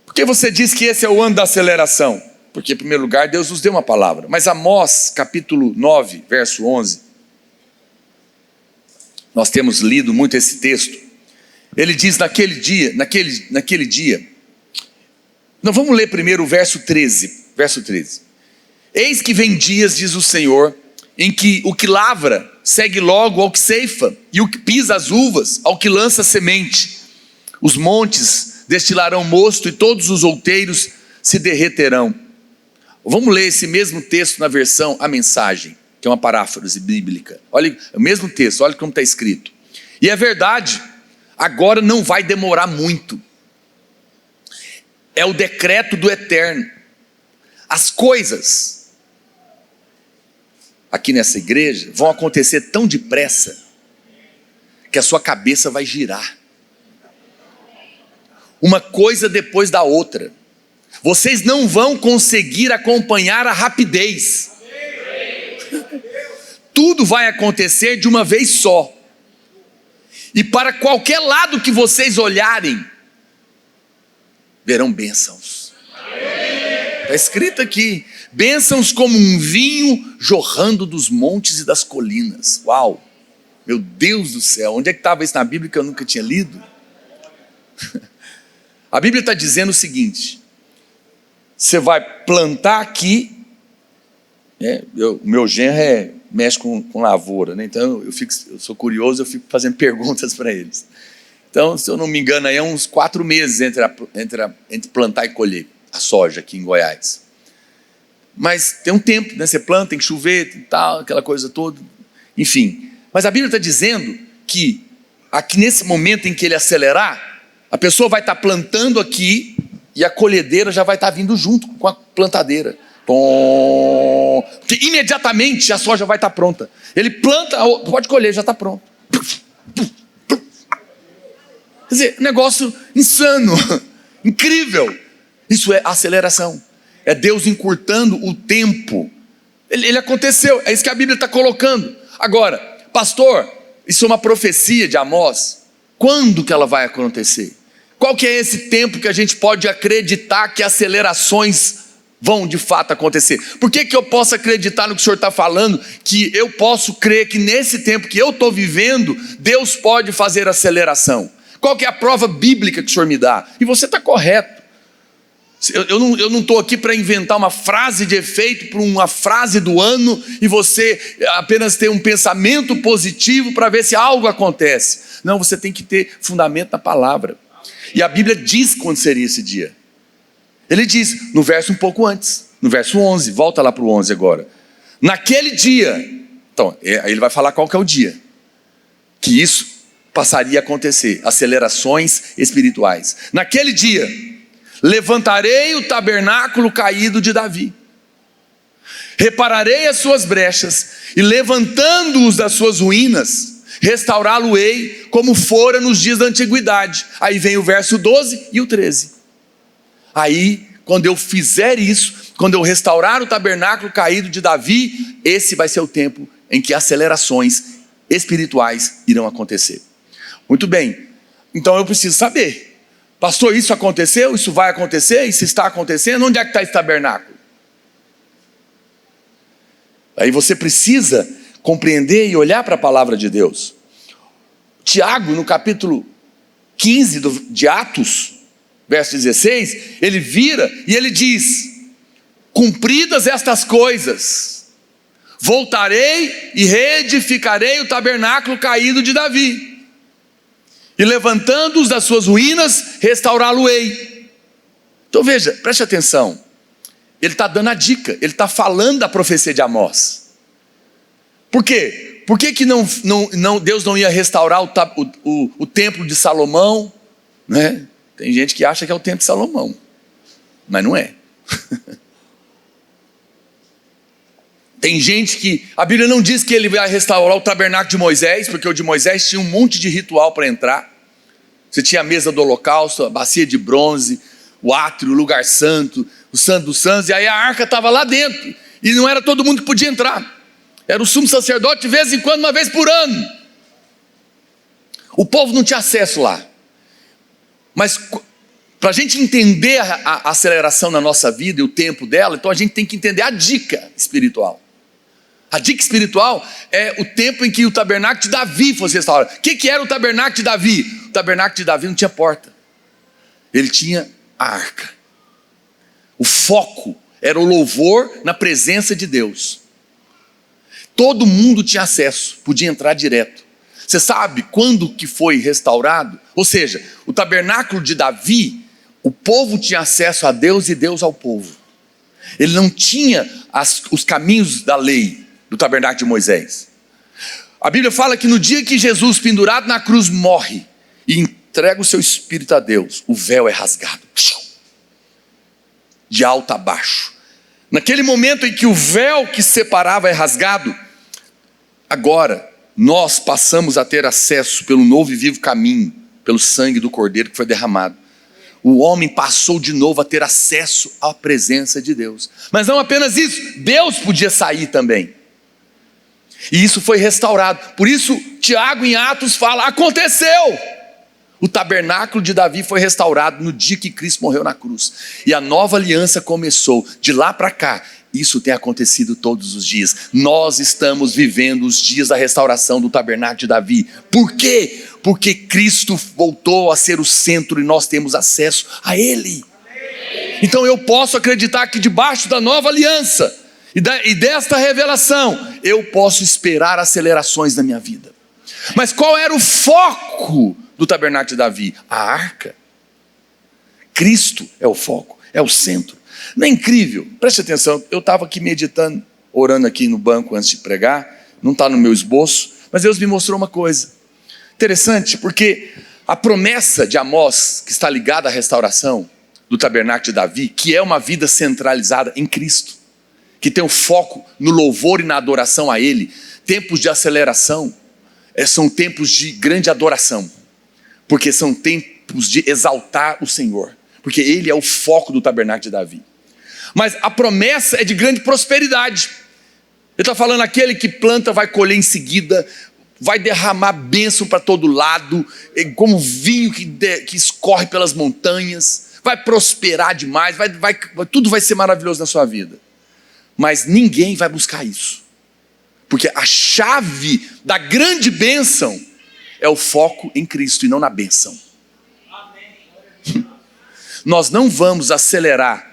por que você diz que esse é o ano da aceleração? Porque em primeiro lugar Deus nos deu uma palavra. Mas Amós capítulo 9, verso 11. Nós temos lido muito esse texto. Ele diz naquele dia, Não, vamos ler primeiro o verso 13. Verso 13. Eis que vem dias, diz o Senhor, em que o que lavra segue logo ao que ceifa, e o que pisa as uvas ao que lança semente. Os montes destilarão mosto, e todos os outeiros se derreterão. Vamos ler esse mesmo texto na versão A Mensagem, que é uma paráfrase bíblica. Olha, o mesmo texto, olha como está escrito. E é verdade, agora não vai demorar muito. É o decreto do Eterno. As coisas aqui nessa igreja vão acontecer tão depressa que a sua cabeça vai girar. Uma coisa depois da outra. Vocês não vão conseguir acompanhar a rapidez. Tudo vai acontecer de uma vez só. E para qualquer lado que vocês olharem, verão bênçãos. Está escrito aqui: bênçãos como um vinho jorrando dos montes e das colinas. Uau! Meu Deus do céu, onde é que estava isso na Bíblia que eu nunca tinha lido? A Bíblia está dizendo o seguinte: você vai plantar aqui, o meu genro mexe com lavoura, né? Então eu sou curioso, eu fico fazendo perguntas para eles. Então, se eu não me engano, aí é uns 4 meses entre plantar e colher a soja aqui em Goiás. Mas tem um tempo, né? Você planta, tem que chover, tem tal, aquela coisa toda, enfim. Mas a Bíblia está dizendo que aqui nesse momento em que ele acelerar, a pessoa vai estar plantando aqui e a colhedeira já vai estar vindo junto com a plantadeira. Porque imediatamente a soja vai estar pronta. Ele planta, pode colher, já está pronto. Quer dizer, negócio insano, incrível. Isso é aceleração. É Deus encurtando o tempo. Ele aconteceu, é isso que a Bíblia está colocando. Agora, pastor, isso é uma profecia de Amós. Quando que ela vai acontecer? Qual que é esse tempo que a gente pode acreditar que acelerações vão de fato acontecer? Por que eu posso acreditar no que o senhor está falando, que eu posso crer que nesse tempo que eu estou vivendo, Deus pode fazer aceleração? Qual que é a prova bíblica que o senhor me dá? E você está correto. Eu não estou aqui para inventar uma frase de efeito para uma frase do ano e você apenas ter um pensamento positivo para ver se algo acontece. Não, você tem que ter fundamento na palavra. E a Bíblia diz quando seria esse dia. Ele diz no verso um pouco antes, no verso 11, volta lá para o 11 agora. Naquele dia, então, aí ele vai falar qual que é o dia que isso passaria a acontecer, acelerações espirituais. Naquele dia, levantarei o tabernáculo caído de Davi, repararei as suas brechas, e levantando-os das suas ruínas, restaurá-lo-ei como fora nos dias da antiguidade. Aí vem o verso 12 e o 13. Aí, quando eu fizer isso, quando eu restaurar o tabernáculo caído de Davi, esse vai ser o tempo em que acelerações espirituais irão acontecer. Muito bem, então eu preciso saber, pastor, isso aconteceu, isso vai acontecer, isso está acontecendo, onde é que está esse tabernáculo? Aí você precisa compreender e olhar para a palavra de Deus. Tiago, no capítulo 15 de Atos, verso 16, ele vira e ele diz: cumpridas estas coisas, voltarei e reedificarei o tabernáculo caído de Davi, e levantando-os das suas ruínas, restaurá-lo-ei. Então veja, preste atenção, ele está dando a dica, ele está falando da profecia de Amós. Por quê? Por que Deus não ia restaurar o templo de Salomão, né? Tem gente que acha que é o templo de Salomão, mas não é. Tem gente que, a Bíblia não diz que ele vai restaurar o tabernáculo de Moisés, porque o de Moisés tinha um monte de ritual para entrar. Você tinha a mesa do holocausto, a bacia de bronze, o átrio, o lugar santo, o santo dos santos, e aí a arca estava lá dentro, e não era todo mundo que podia entrar. Era o sumo sacerdote de vez em quando, uma vez por ano. O povo não tinha acesso lá. Mas para a gente entender a aceleração na nossa vida e o tempo dela, então a gente tem que entender a dica espiritual. A dica espiritual é o tempo em que o tabernáculo de Davi fosse restaurado. O que era o tabernáculo de Davi? O tabernáculo de Davi não tinha porta. Ele tinha a arca. O foco era o louvor na presença de Deus. Todo mundo tinha acesso, podia entrar direto. Você sabe quando que foi restaurado? Ou seja, o tabernáculo de Davi, o povo tinha acesso a Deus e Deus ao povo. Ele não tinha os caminhos da lei do tabernáculo de Moisés. A Bíblia fala que no dia que Jesus, pendurado na cruz, morre e entrega o seu espírito a Deus, o véu é rasgado, de alto a baixo. Naquele momento em que o véu que separava é rasgado, agora nós passamos a ter acesso pelo novo e vivo caminho, pelo sangue do Cordeiro que foi derramado. O homem passou de novo a ter acesso à presença de Deus. Mas não apenas isso, Deus podia sair também. E isso foi restaurado. Por isso, Tiago em Atos fala, aconteceu! O tabernáculo de Davi foi restaurado no dia que Cristo morreu na cruz. E a nova aliança começou. De lá para cá, isso tem acontecido todos os dias. Nós estamos vivendo os dias da restauração do tabernáculo de Davi. Por quê? Porque Cristo voltou a ser o centro e nós temos acesso a Ele. Então eu posso acreditar que debaixo da nova aliança e desta revelação, eu posso esperar acelerações na minha vida. Mas qual era o foco do tabernáculo de Davi? A arca. Cristo é o foco, é o centro. Não é incrível? Preste atenção, eu estava aqui meditando, orando aqui no banco antes de pregar, não está no meu esboço, mas Deus me mostrou uma coisa interessante, porque a promessa de Amós, que está ligada à restauração do tabernáculo de Davi, que é uma vida centralizada em Cristo, que tem o foco no louvor e na adoração a Ele, tempos de aceleração, são tempos de grande adoração, porque são tempos de exaltar o Senhor, porque Ele é o foco do tabernáculo de Davi. Mas a promessa é de grande prosperidade. Ele está falando, aquele que planta vai colher em seguida, vai derramar bênção para todo lado, como vinho que escorre pelas montanhas, vai prosperar demais, tudo vai ser maravilhoso na sua vida. Mas ninguém vai buscar isso, porque a chave da grande bênção é o foco em Cristo e não na bênção. Nós não vamos acelerar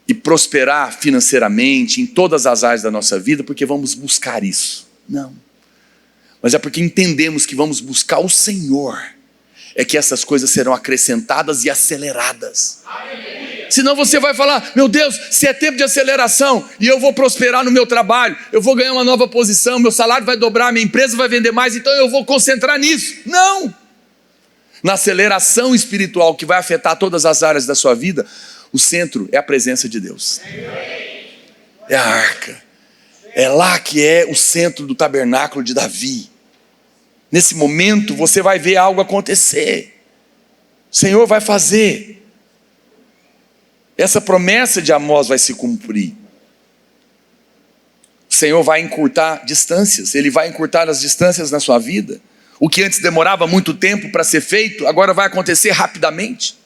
e prosperar financeiramente em todas as áreas da nossa vida porque vamos buscar isso. Não. Mas é porque entendemos que vamos buscar o Senhor, é que essas coisas serão acrescentadas e aceleradas. Senão você vai falar, meu Deus, se é tempo de aceleração e eu vou prosperar no meu trabalho, eu vou ganhar uma nova posição, meu salário vai dobrar, minha empresa vai vender mais, então eu vou concentrar nisso. Não! Na aceleração espiritual que vai afetar todas as áreas da sua vida, o centro é a presença de Deus. É a arca. É lá que é o centro do tabernáculo de Davi. Nesse momento você vai ver algo acontecer. O Senhor vai fazer. Essa promessa de Amós vai se cumprir. O Senhor vai encurtar distâncias. Ele vai encurtar as distâncias na sua vida. O que antes demorava muito tempo para ser feito, agora vai acontecer rapidamente.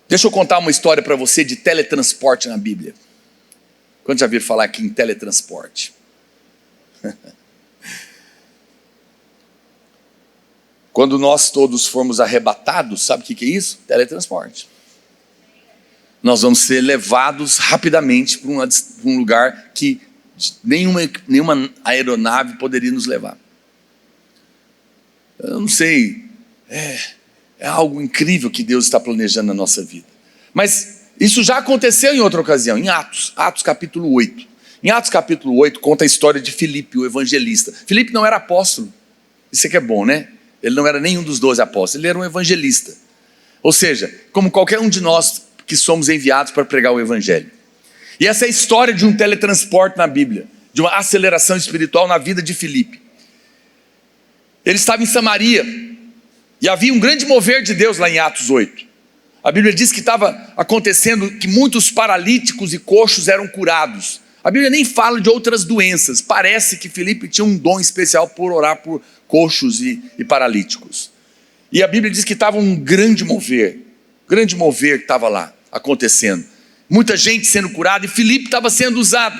Deixa eu contar uma história para você de teletransporte na Bíblia. Quando já viram falar aqui em teletransporte? Quando nós todos formos arrebatados, sabe o que é isso? Teletransporte. Nós vamos ser levados rapidamente para um lugar que nenhuma aeronave poderia nos levar. Eu não sei, é algo incrível que Deus está planejando na nossa vida. Mas isso já aconteceu em outra ocasião, em Atos capítulo 8. Em Atos capítulo 8 conta a história de Filipe, o evangelista. Filipe não era apóstolo, isso aqui é bom, né? Ele não era nenhum dos 12 apóstolos, ele era um evangelista. Ou seja, como qualquer um de nós que somos enviados para pregar o evangelho. E essa é a história de um teletransporte na Bíblia, de uma aceleração espiritual na vida de Filipe. Ele estava em Samaria, e havia um grande mover de Deus lá em Atos 8. A Bíblia diz que estava acontecendo que muitos paralíticos e coxos eram curados. A Bíblia nem fala de outras doenças. Parece que Filipe tinha um dom especial por orar por coxos e paralíticos. E a Bíblia diz que estava um grande mover que estava lá acontecendo. Muita gente sendo curada e Filipe estava sendo usado.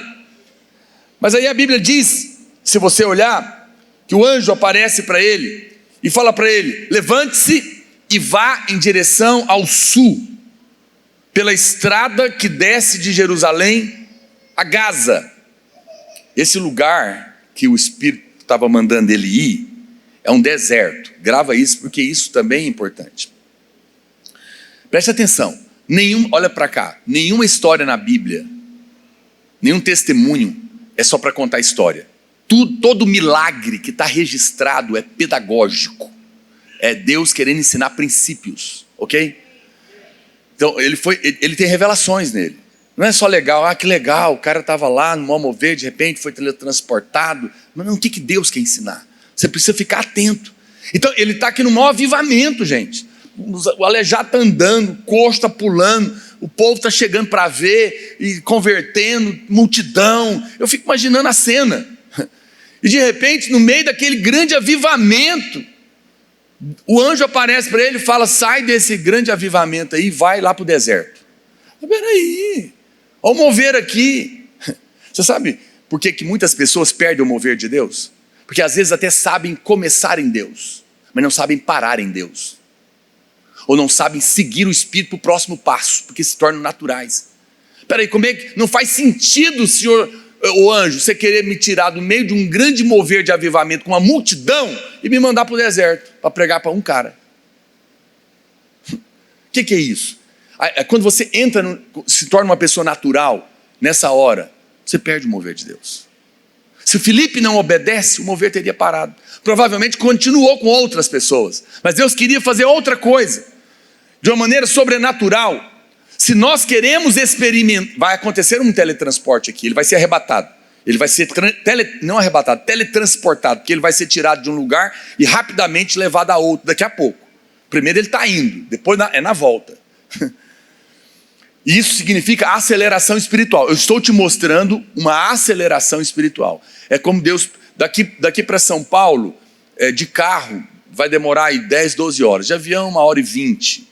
Mas aí a Bíblia diz, se você olhar, que o anjo aparece para ele e fala para ele, levante-se e vá em direção ao sul. pela estrada que desce de Jerusalém a Gaza. Esse lugar que o Espírito estava mandando ele ir é um deserto. Grava isso, porque isso também é importante. Preste atenção. Olha para cá. Nenhuma história na Bíblia, nenhum testemunho é só para contar história. Todo milagre que está registrado é pedagógico. É Deus querendo ensinar princípios, ok? Então ele tem revelações nele. Não é só legal, que legal, o cara estava lá no maior mover, de repente foi teletransportado. Mas não, o que Deus quer ensinar? Você precisa ficar atento. Então ele está aqui no maior avivamento, gente. O aleijado está andando, o coxo está pulando, o povo está chegando para ver e convertendo, multidão. Eu fico imaginando a cena. E de repente, no meio daquele grande avivamento, o anjo aparece para ele e fala: sai desse grande avivamento aí e vai lá para o deserto. Peraí, olha o mover aqui. Você sabe por que muitas pessoas perdem o mover de Deus? Porque às vezes até sabem começar em Deus, mas não sabem parar em Deus. Ou não sabem seguir o Espírito para o próximo passo, porque se tornam naturais. Peraí, como é que não faz sentido, Senhor, o anjo, você querer me tirar do meio de um grande mover de avivamento com uma multidão e me mandar para o deserto para pregar para um cara? O que é isso? Quando você se torna uma pessoa natural, nessa hora, você perde o mover de Deus. Se o Filipe não obedece, o mover teria parado. Provavelmente continuou com outras pessoas, mas Deus queria fazer outra coisa, de uma maneira sobrenatural. Se nós queremos experimentar, vai acontecer um teletransporte aqui, ele vai ser arrebatado. Ele vai ser, teletransportado, porque ele vai ser tirado de um lugar e rapidamente levado a outro daqui a pouco. Primeiro ele está indo, depois é na volta. E isso significa aceleração espiritual. Eu estou te mostrando uma aceleração espiritual. É como Deus, daqui para São Paulo, de carro, vai demorar aí 10, 12 horas. De avião, 1h20.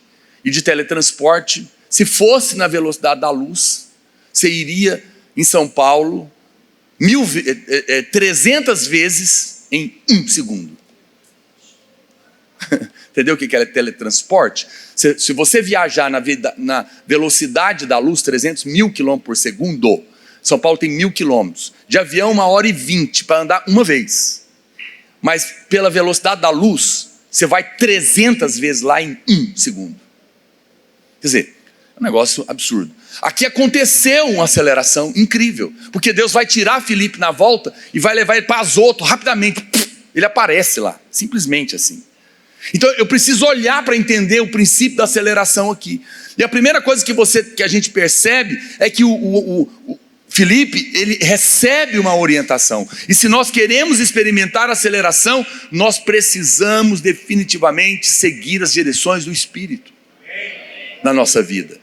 E de teletransporte, se fosse na velocidade da luz, você iria em São Paulo 300 vezes em 1 segundo. Entendeu o que é teletransporte? Se você viajar na velocidade da luz, 300 mil quilômetros por segundo, São Paulo tem 1000 quilômetros. De avião, 1h20 para andar uma vez. Mas pela velocidade da luz, você vai 300 vezes lá em 1 segundo. Quer dizer, é um negócio absurdo. Aqui aconteceu uma aceleração incrível, porque Deus vai tirar Filipe na volta e vai levar ele para Azoto rapidamente. Ele aparece lá, simplesmente assim. Então eu preciso olhar para entender o princípio da aceleração aqui. E a primeira coisa que a gente percebe é que o Filipe, ele recebe uma orientação. E se nós queremos experimentar a aceleração, nós precisamos definitivamente seguir as direções do Espírito na nossa vida.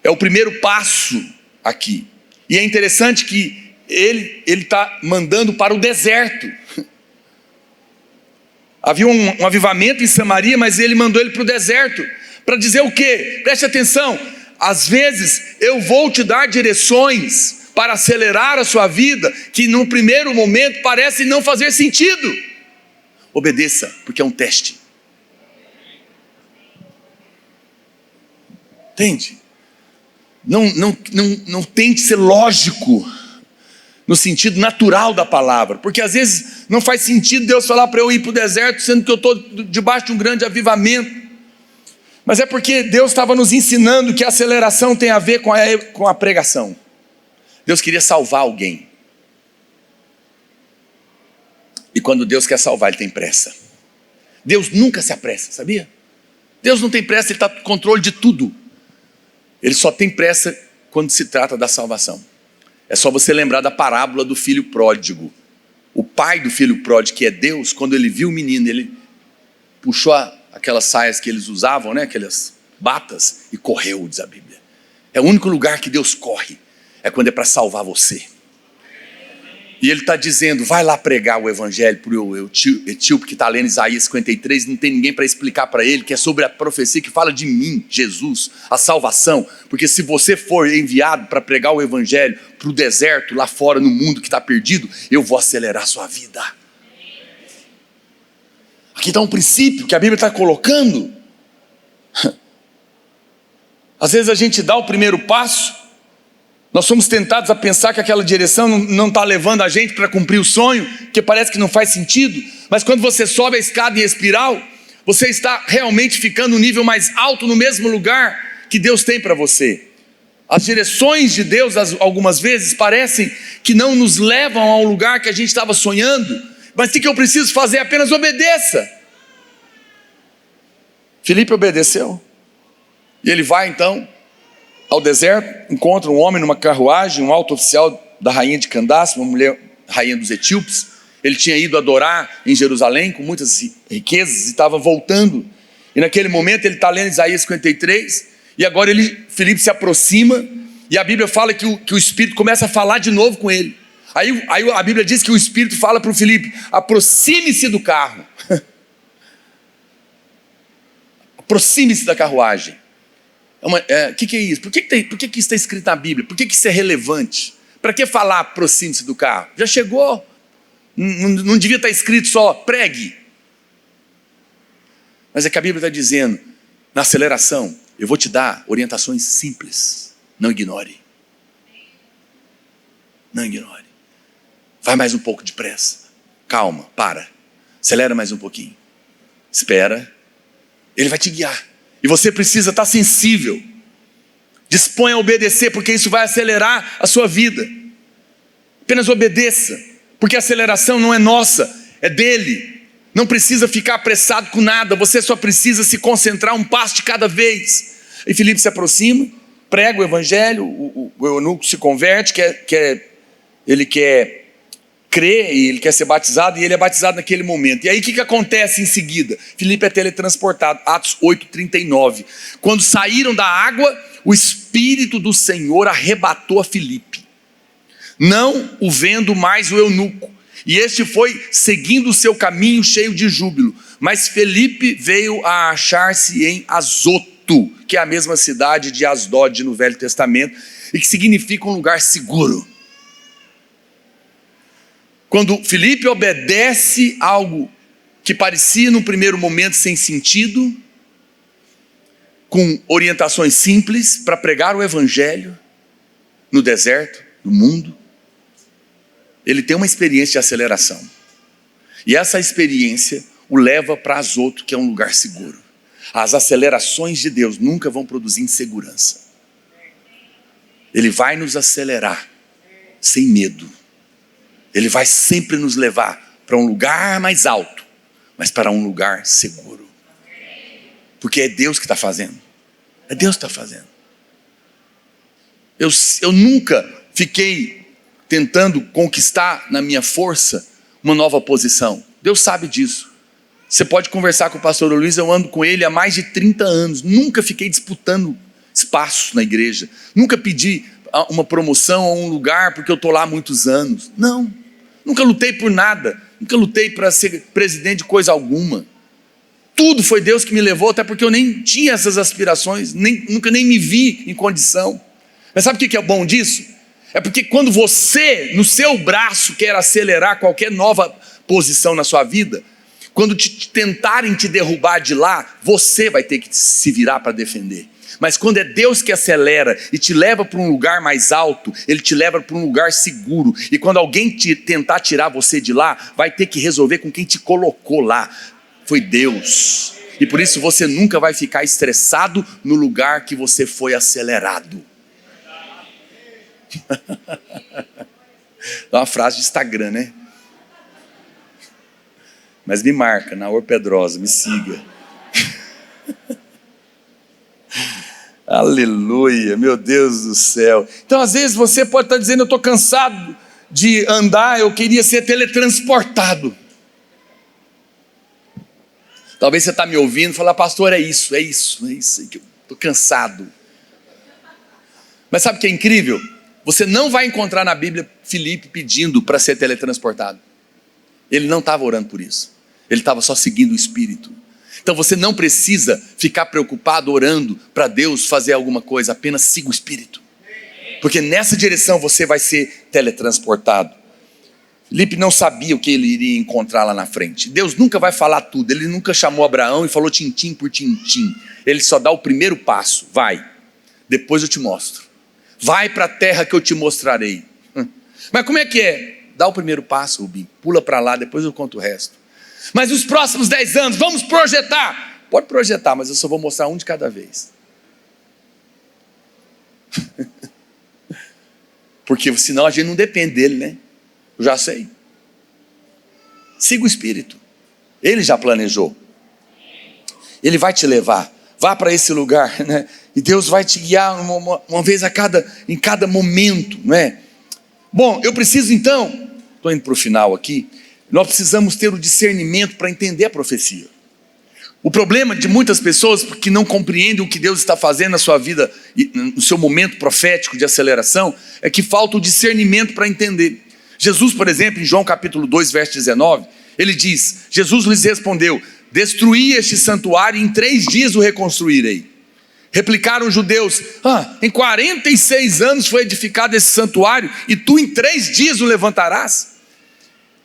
É o primeiro passo aqui. E é interessante que ele está mandando para o deserto. Havia um avivamento em Samaria, mas ele mandou ele para o deserto. Para dizer o quê? Preste atenção. Às vezes eu vou te dar direções para acelerar a sua vida, que no primeiro momento parecem não fazer sentido. Obedeça, porque é um teste. Entende? Não tente ser lógico no sentido natural da palavra, porque às vezes não faz sentido Deus falar para eu ir para o deserto, sendo que eu estou debaixo de um grande avivamento. Mas é porque Deus estava nos ensinando que a aceleração tem a ver com a pregação. Deus queria salvar alguém. E quando Deus quer salvar, Ele tem pressa. Deus nunca se apressa, sabia? Deus não tem pressa, Ele está no controle de tudo. Ele só tem pressa quando se trata da salvação. É só você lembrar da parábola do filho pródigo. O pai do filho pródigo, que é Deus, quando ele viu o menino, ele puxou aquelas saias que eles usavam, né? Aquelas batas, e correu, diz a Bíblia. É o único lugar que Deus corre, é quando é para salvar você. E ele está dizendo, vai lá pregar o evangelho para o etíope que está lendo Isaías 53, não tem ninguém para explicar para ele, que é sobre a profecia que fala de mim, Jesus, a salvação. Porque se você for enviado para pregar o evangelho para o deserto, lá fora no mundo que está perdido, eu vou acelerar a sua vida. Aqui está um princípio que a Bíblia está colocando. Às vezes a gente dá o primeiro passo, nós somos tentados a pensar que aquela direção não está levando a gente para cumprir o sonho, que parece que não faz sentido, mas quando você sobe a escada em espiral, você está realmente ficando um nível mais alto no mesmo lugar que Deus tem para você. As direções de Deus, algumas vezes, parecem que não nos levam ao lugar que a gente estava sonhando, mas o que eu preciso fazer? Apenas obedeça. Filipe obedeceu, e ele vai então ao deserto, encontra um homem numa carruagem, um alto oficial da rainha de Candace, uma mulher, rainha dos etíopes. Ele tinha ido adorar em Jerusalém com muitas riquezas e estava voltando. E naquele momento ele está lendo Isaías 53, e agora Filipe se aproxima, e a Bíblia fala que o Espírito começa a falar de novo com ele. Aí a Bíblia diz que o Espírito fala para o Filipe: aproxime-se do carro. Aproxime-se da carruagem. Que é isso? Por que isso está escrito na Bíblia? Por que isso é relevante? Para que falar aproxime-se do carro? Já chegou. Não devia estar escrito só pregue. Mas é que a Bíblia está dizendo, na aceleração, eu vou te dar orientações simples. Não ignore. Não ignore. Vai mais um pouco depressa. Calma, para. Acelera mais um pouquinho. Espera. Ele vai te guiar. E você precisa estar sensível. Disponha a obedecer, porque isso vai acelerar a sua vida. Apenas obedeça, porque a aceleração não é nossa, é dele. Não precisa ficar apressado com nada, você só precisa se concentrar um passo de cada vez. E Filipe se aproxima, prega o evangelho, o eunuco se converte, ele quer crer, e ele quer ser batizado, e ele é batizado naquele momento. E aí o que acontece em seguida? Filipe é teletransportado, Atos 8:39. Quando saíram da água, o Espírito do Senhor arrebatou a Filipe, não o vendo mais o eunuco, e este foi seguindo o seu caminho cheio de júbilo. Mas Filipe veio a achar-se em Azoto, que é a mesma cidade de Asdod no Velho Testamento, e que significa um lugar seguro. Quando Filipe obedece algo que parecia no primeiro momento sem sentido, com orientações simples para pregar o evangelho no deserto, no mundo, ele tem uma experiência de aceleração. E essa experiência o leva para Azoto, que é um lugar seguro. As acelerações de Deus nunca vão produzir insegurança. Ele vai nos acelerar sem medo. Ele vai sempre nos levar para um lugar mais alto, mas para um lugar seguro. Porque é Deus que está fazendo. É Deus que está fazendo. Eu nunca fiquei tentando conquistar na minha força uma nova posição. Deus sabe disso. Você pode conversar com o pastor Luiz, eu ando com ele há mais de 30 anos. Nunca fiquei disputando espaço na igreja. Nunca pedi uma promoção a um lugar porque eu estou lá há muitos anos. Não. Nunca lutei por nada. Nunca lutei para ser presidente de coisa alguma. Tudo foi Deus que me levou, até porque eu nem tinha essas aspirações, nunca nem me vi em condição. Mas sabe o que é bom disso? É porque quando você, no seu braço, quer acelerar qualquer nova posição na sua vida, quando tentarem te derrubar de lá, você vai ter que se virar para defender. Mas quando é Deus que acelera e te leva para um lugar mais alto, Ele te leva para um lugar seguro. E quando alguém tentar tirar você de lá, vai ter que resolver com quem te colocou lá. Foi Deus. E por isso você nunca vai ficar estressado no lugar que você foi acelerado. É uma frase de Instagram, né? Mas me marca, Naor Pedrosa, me siga. Aleluia, meu Deus do céu. Então às vezes você pode estar dizendo, eu estou cansado de andar, eu queria ser teletransportado. Talvez você está me ouvindo e fala, pastor, é isso que eu estou cansado. Mas sabe o que é incrível? Você não vai encontrar na Bíblia Filipe pedindo para ser teletransportado. Ele não estava orando por isso. Ele estava só seguindo o Espírito. Então você não precisa ficar preocupado orando para Deus fazer alguma coisa. Apenas siga o Espírito. Porque nessa direção você vai ser teletransportado. Filipe não sabia o que ele iria encontrar lá na frente. Deus nunca vai falar tudo. Ele nunca chamou Abraão e falou tintim por tintim. Ele só dá o primeiro passo. Vai. Depois eu te mostro. Vai para a terra que eu te mostrarei. Mas como é que é? Dá o primeiro passo, Rubinho. Pula para lá, depois eu conto o resto. Mas os próximos 10 anos, vamos projetar. Pode projetar, mas eu só vou mostrar um de cada vez. Porque senão a gente não depende dele, né? Eu já sei. Siga o Espírito. Ele já planejou. Ele vai te levar. Vá para esse lugar, né? E Deus vai te guiar uma vez em cada momento, não é? Bom, eu preciso então, estou indo para o final aqui, nós precisamos ter o discernimento para entender a profecia. O problema de muitas pessoas que não compreendem o que Deus está fazendo na sua vida, no seu momento profético de aceleração, é que falta o discernimento para entender. Jesus, por exemplo, em João capítulo 2, verso 19, ele diz, Jesus lhes respondeu, destruí este santuário e em 3 dias o reconstruirei. Replicaram os judeus, em 46 anos foi edificado esse santuário e tu em 3 dias o levantarás?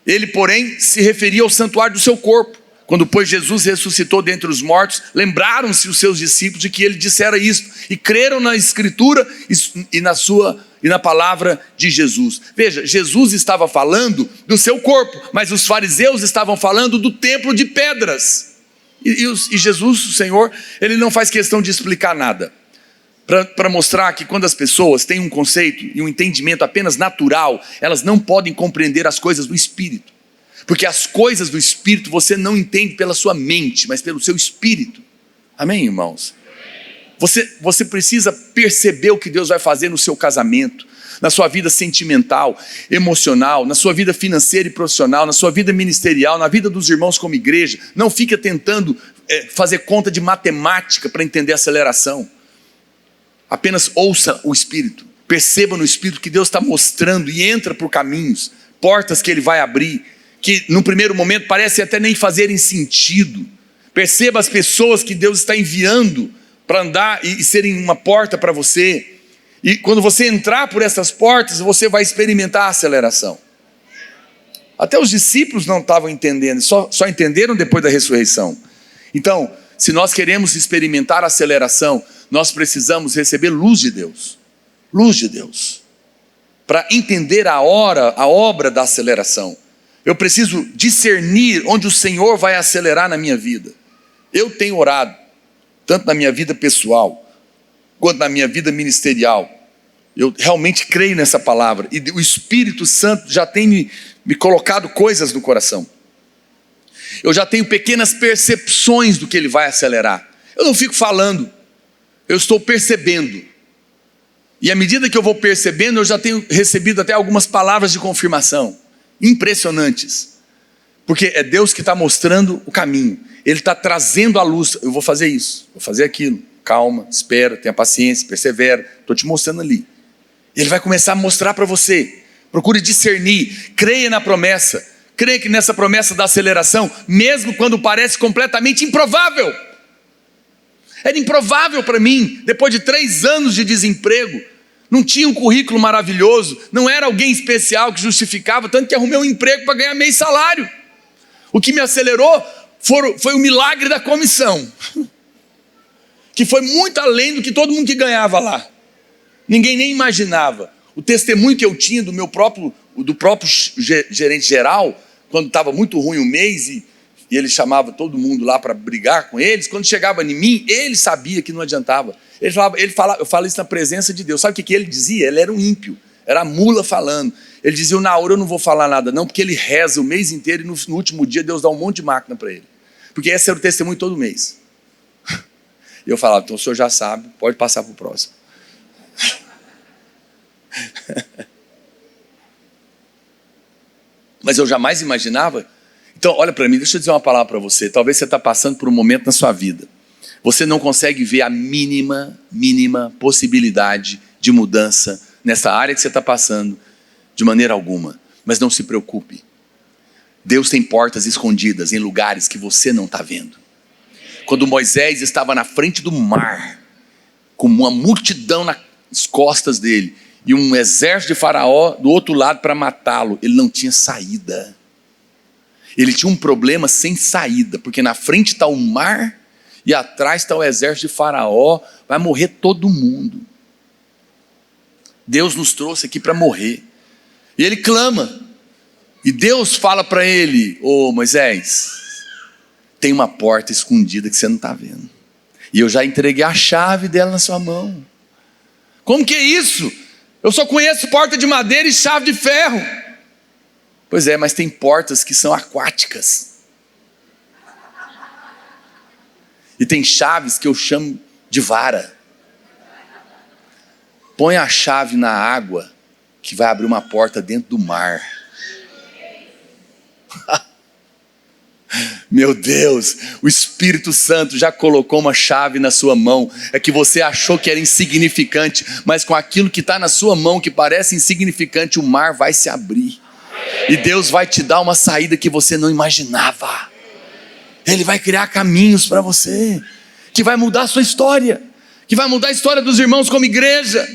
Ele, porém, se referia ao santuário do seu corpo. Quando, pois, Jesus ressuscitou dentre os mortos, lembraram-se os seus discípulos de que ele dissera isto, e creram na Escritura e na palavra de Jesus. Veja, Jesus estava falando do seu corpo, mas os fariseus estavam falando do templo de pedras. E Jesus, o Senhor, ele não faz questão de explicar nada, para mostrar que quando as pessoas têm um conceito e um entendimento apenas natural, elas não podem compreender as coisas do Espírito. Porque as coisas do Espírito você não entende pela sua mente, mas pelo seu Espírito. Amém, irmãos? Você precisa perceber o que Deus vai fazer no seu casamento, na sua vida sentimental, emocional, na sua vida financeira e profissional, na sua vida ministerial, na vida dos irmãos como igreja. Não fica tentando fazer conta de matemática para entender a aceleração. Apenas ouça o Espírito, perceba no Espírito que Deus está mostrando e entra por caminhos, portas que Ele vai abrir, que no primeiro momento parece até nem fazerem sentido. Perceba as pessoas que Deus está enviando para andar e serem uma porta para você. E quando você entrar por essas portas, você vai experimentar a aceleração. Até os discípulos não estavam entendendo, só entenderam depois da ressurreição. Então, se nós queremos experimentar a aceleração, nós precisamos receber luz de Deus. Luz de Deus. Para entender a obra da aceleração. Eu preciso discernir onde o Senhor vai acelerar na minha vida. Eu tenho orado, tanto na minha vida pessoal, quanto na minha vida ministerial. Eu realmente creio nessa palavra. E o Espírito Santo já tem me colocado coisas no coração. Eu já tenho pequenas percepções do que Ele vai acelerar. Eu não fico falando, eu estou percebendo. E à medida que eu vou percebendo, eu já tenho recebido até algumas palavras de confirmação. Impressionantes, porque é Deus que está mostrando o caminho, Ele está trazendo a luz. Eu vou fazer isso, vou fazer aquilo, calma, espera, tenha paciência, persevera, estou te mostrando ali. Ele vai começar a mostrar para você. Procure discernir, creia na promessa, creia que nessa promessa da aceleração, mesmo quando parece completamente improvável. Era improvável para mim, depois de 3 anos de desemprego, não tinha um currículo maravilhoso, não era alguém especial que justificava, tanto que arrumei um emprego para ganhar meio salário. O que me acelerou foi o milagre da comissão, que foi muito além do que todo mundo que ganhava lá. Ninguém nem imaginava. O testemunho que eu tinha do próprio gerente geral, quando estava muito ruim o mês e ele chamava todo mundo lá para brigar com eles, quando chegava em mim, ele sabia que não adiantava. Eu falo isso na presença de Deus. Sabe o que ele dizia? Ele era um ímpio, era a mula falando. Ele dizia, na hora eu não vou falar nada não, porque ele reza o mês inteiro e no último dia Deus dá um monte de máquina para ele. Porque esse era o testemunho todo mês. E eu falava, então o senhor já sabe, pode passar para o próximo. Mas eu jamais imaginava. Então olha para mim, deixa eu dizer uma palavra para você. Talvez você está passando por um momento na sua vida, você não consegue ver a mínima possibilidade de mudança nessa área que você está passando, de maneira alguma. Mas não se preocupe. Deus tem portas escondidas em lugares que você não está vendo. Quando Moisés estava na frente do mar, com uma multidão nas costas dele, e um exército de Faraó do outro lado para matá-lo, ele não tinha saída. Ele tinha um problema sem saída, porque na frente está o mar, e atrás está o exército de Faraó, vai morrer todo mundo. Deus nos trouxe aqui para morrer. E ele clama. E Deus fala para ele: ô Moisés, tem uma porta escondida que você não está vendo. E eu já entreguei a chave dela na sua mão. Como que é isso? Eu só conheço porta de madeira e chave de ferro. Pois é, mas tem portas que são aquáticas. E tem chaves que eu chamo de vara. Põe a chave na água que vai abrir uma porta dentro do mar. Meu Deus, o Espírito Santo já colocou uma chave na sua mão. É que você achou que era insignificante, mas com aquilo que está na sua mão, que parece insignificante, o mar vai se abrir. E Deus vai te dar uma saída que você não imaginava. Ele vai criar caminhos para você, que vai mudar a sua história, que vai mudar a história dos irmãos como igreja.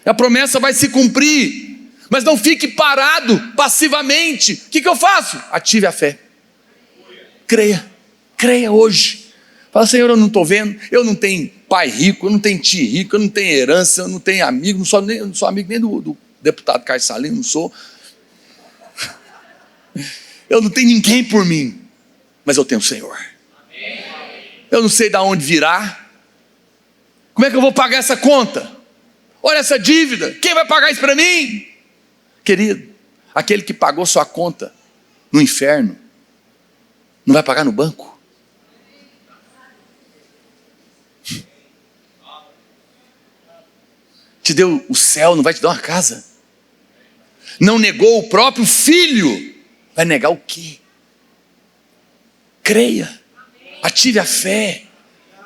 A promessa vai se cumprir, mas não fique parado passivamente. O que eu faço? Ative a fé. Creia hoje. Fala: Senhor, eu não estou vendo, eu não tenho pai rico, eu não tenho tio rico, eu não tenho herança, eu não tenho amigo, não sou amigo nem do deputado Carlos Salim, não sou. Eu não tenho ninguém por mim, mas eu tenho o Senhor. Eu não sei de onde virá. Como é que eu vou pagar essa conta? Olha essa dívida, quem vai pagar isso para mim? Querido, aquele que pagou sua conta no inferno, não vai pagar no banco? Te deu o céu, não vai te dar uma casa? Não negou o próprio filho, vai negar o quê? Creia, ative a fé.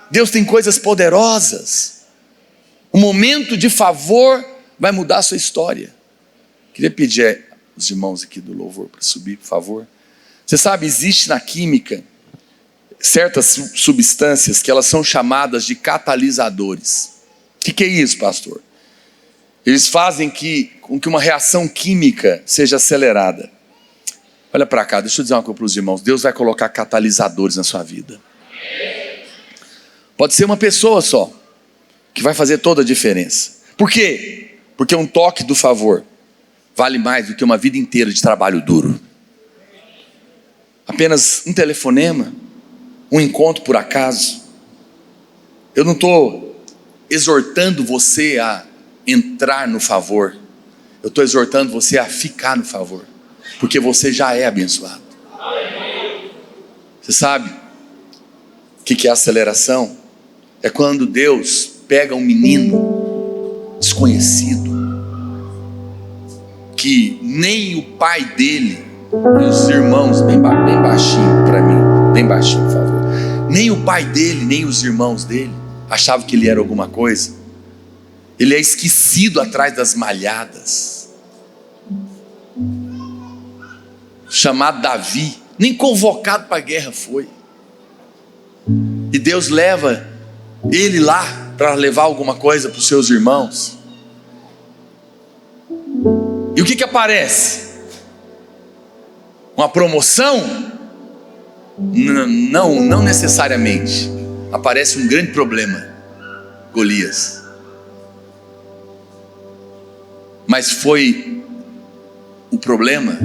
Deus tem coisas poderosas. Um momento de favor vai mudar a sua história. Queria pedir aos irmãos aqui do louvor para subir, por favor. Você sabe, existe na química certas substâncias que elas são chamadas de catalisadores. O que é isso, pastor? Eles fazem com que uma reação química seja acelerada. Olha para cá, deixa eu dizer uma coisa para os irmãos. Deus vai colocar catalisadores na sua vida. Pode ser uma pessoa só, que vai fazer toda a diferença. Por quê? Porque um toque do favor vale mais do que uma vida inteira de trabalho duro. Apenas um telefonema, um encontro por acaso. Eu não estou exortando você a entrar no favor. Eu estou exortando você a ficar no favor, porque você já é abençoado. Você sabe o que é aceleração? É quando Deus pega um menino desconhecido, que nem o pai dele e os irmãos, bem baixinho para mim, bem baixinho, por favor, nem o pai dele, nem os irmãos dele achavam que ele era alguma coisa. Ele é esquecido atrás das malhadas, chamado Davi, nem convocado para a guerra foi. E Deus leva ele lá para levar alguma coisa para os seus irmãos. E o que aparece? Uma promoção? Não necessariamente. Aparece um grande problema: Golias. Mas foi o problema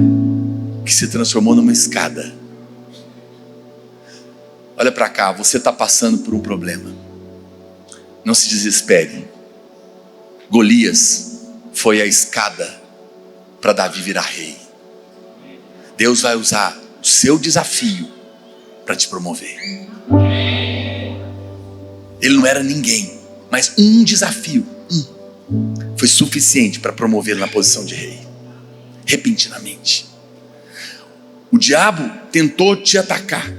que se transformou numa escada. Olha para cá, você está passando por um problema. Não se desespere. Golias foi a escada para Davi virar rei. Deus vai usar o seu desafio para te promover. Ele não era ninguém, mas um desafio, foi suficiente para promovê-lo na posição de rei. Repentinamente. O diabo tentou te atacar.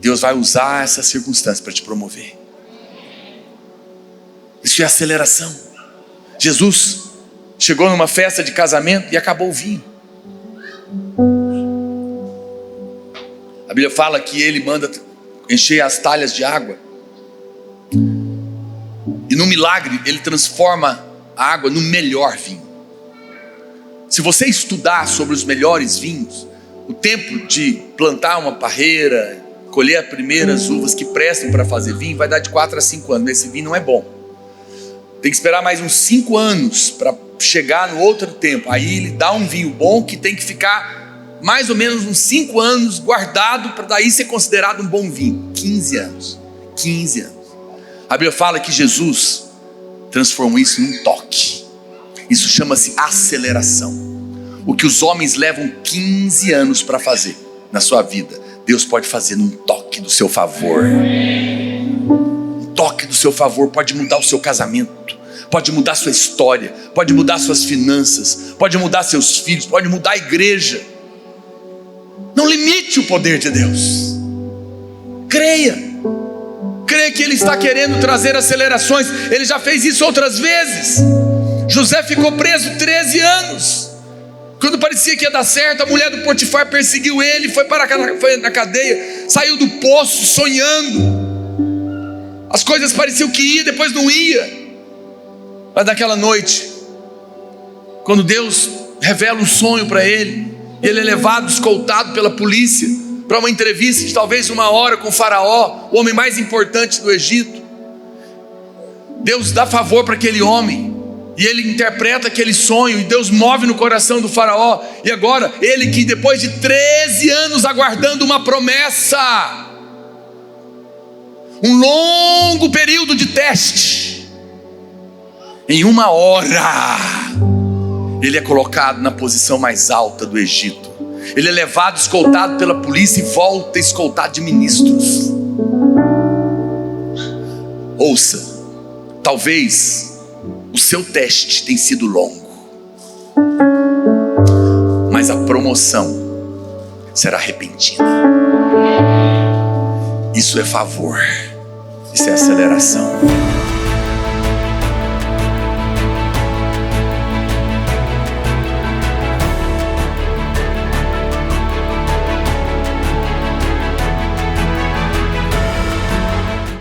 Deus vai usar essa circunstância para te promover. Isso é aceleração. Jesus chegou numa festa de casamento e acabou o vinho. A Bíblia fala que ele manda encher as talhas de água. E no milagre ele transforma a água no melhor vinho. Se você estudar sobre os melhores vinhos, o tempo de plantar uma parreira, colher as primeiras uvas que prestam para fazer vinho, vai dar de 4 a 5 anos. Esse vinho não é bom. Tem que esperar mais uns 5 anos para chegar no outro tempo, aí ele dá um vinho bom que tem que ficar mais ou menos uns 5 anos guardado para daí ser considerado um bom vinho. 15 anos. 15 anos. A Bíblia fala que Jesus transformou isso num toque. Isso chama-se aceleração. O que os homens levam 15 anos para fazer na sua vida, Deus pode fazer num toque do seu favor. Um toque do seu favor pode mudar o seu casamento, pode mudar sua história, pode mudar suas finanças, pode mudar seus filhos, pode mudar a igreja. Não limite o poder de Deus. Creia que Ele está querendo trazer acelerações. Ele já fez isso outras vezes. José ficou preso 13 anos. Quando parecia que ia dar certo, a mulher do Potifar perseguiu ele, foi na cadeia, saiu do poço sonhando. As coisas pareciam que ia, depois não ia. Mas naquela noite, quando Deus revela um sonho para ele, ele é levado, escoltado pela polícia, para uma entrevista de talvez 1 hora com o faraó, o homem mais importante do Egito. Deus dá favor para aquele homem, e ele interpreta aquele sonho, e Deus move no coração do faraó. E agora, ele que depois de 13 anos aguardando uma promessa, um longo período de teste, em 1 hora, ele é colocado na posição mais alta do Egito. Ele é levado, escoltado pela polícia, e volta escoltado de ministros. Ouça, talvez o seu teste tenha sido longo, mas a promoção será repentina. Isso é favor, isso é aceleração.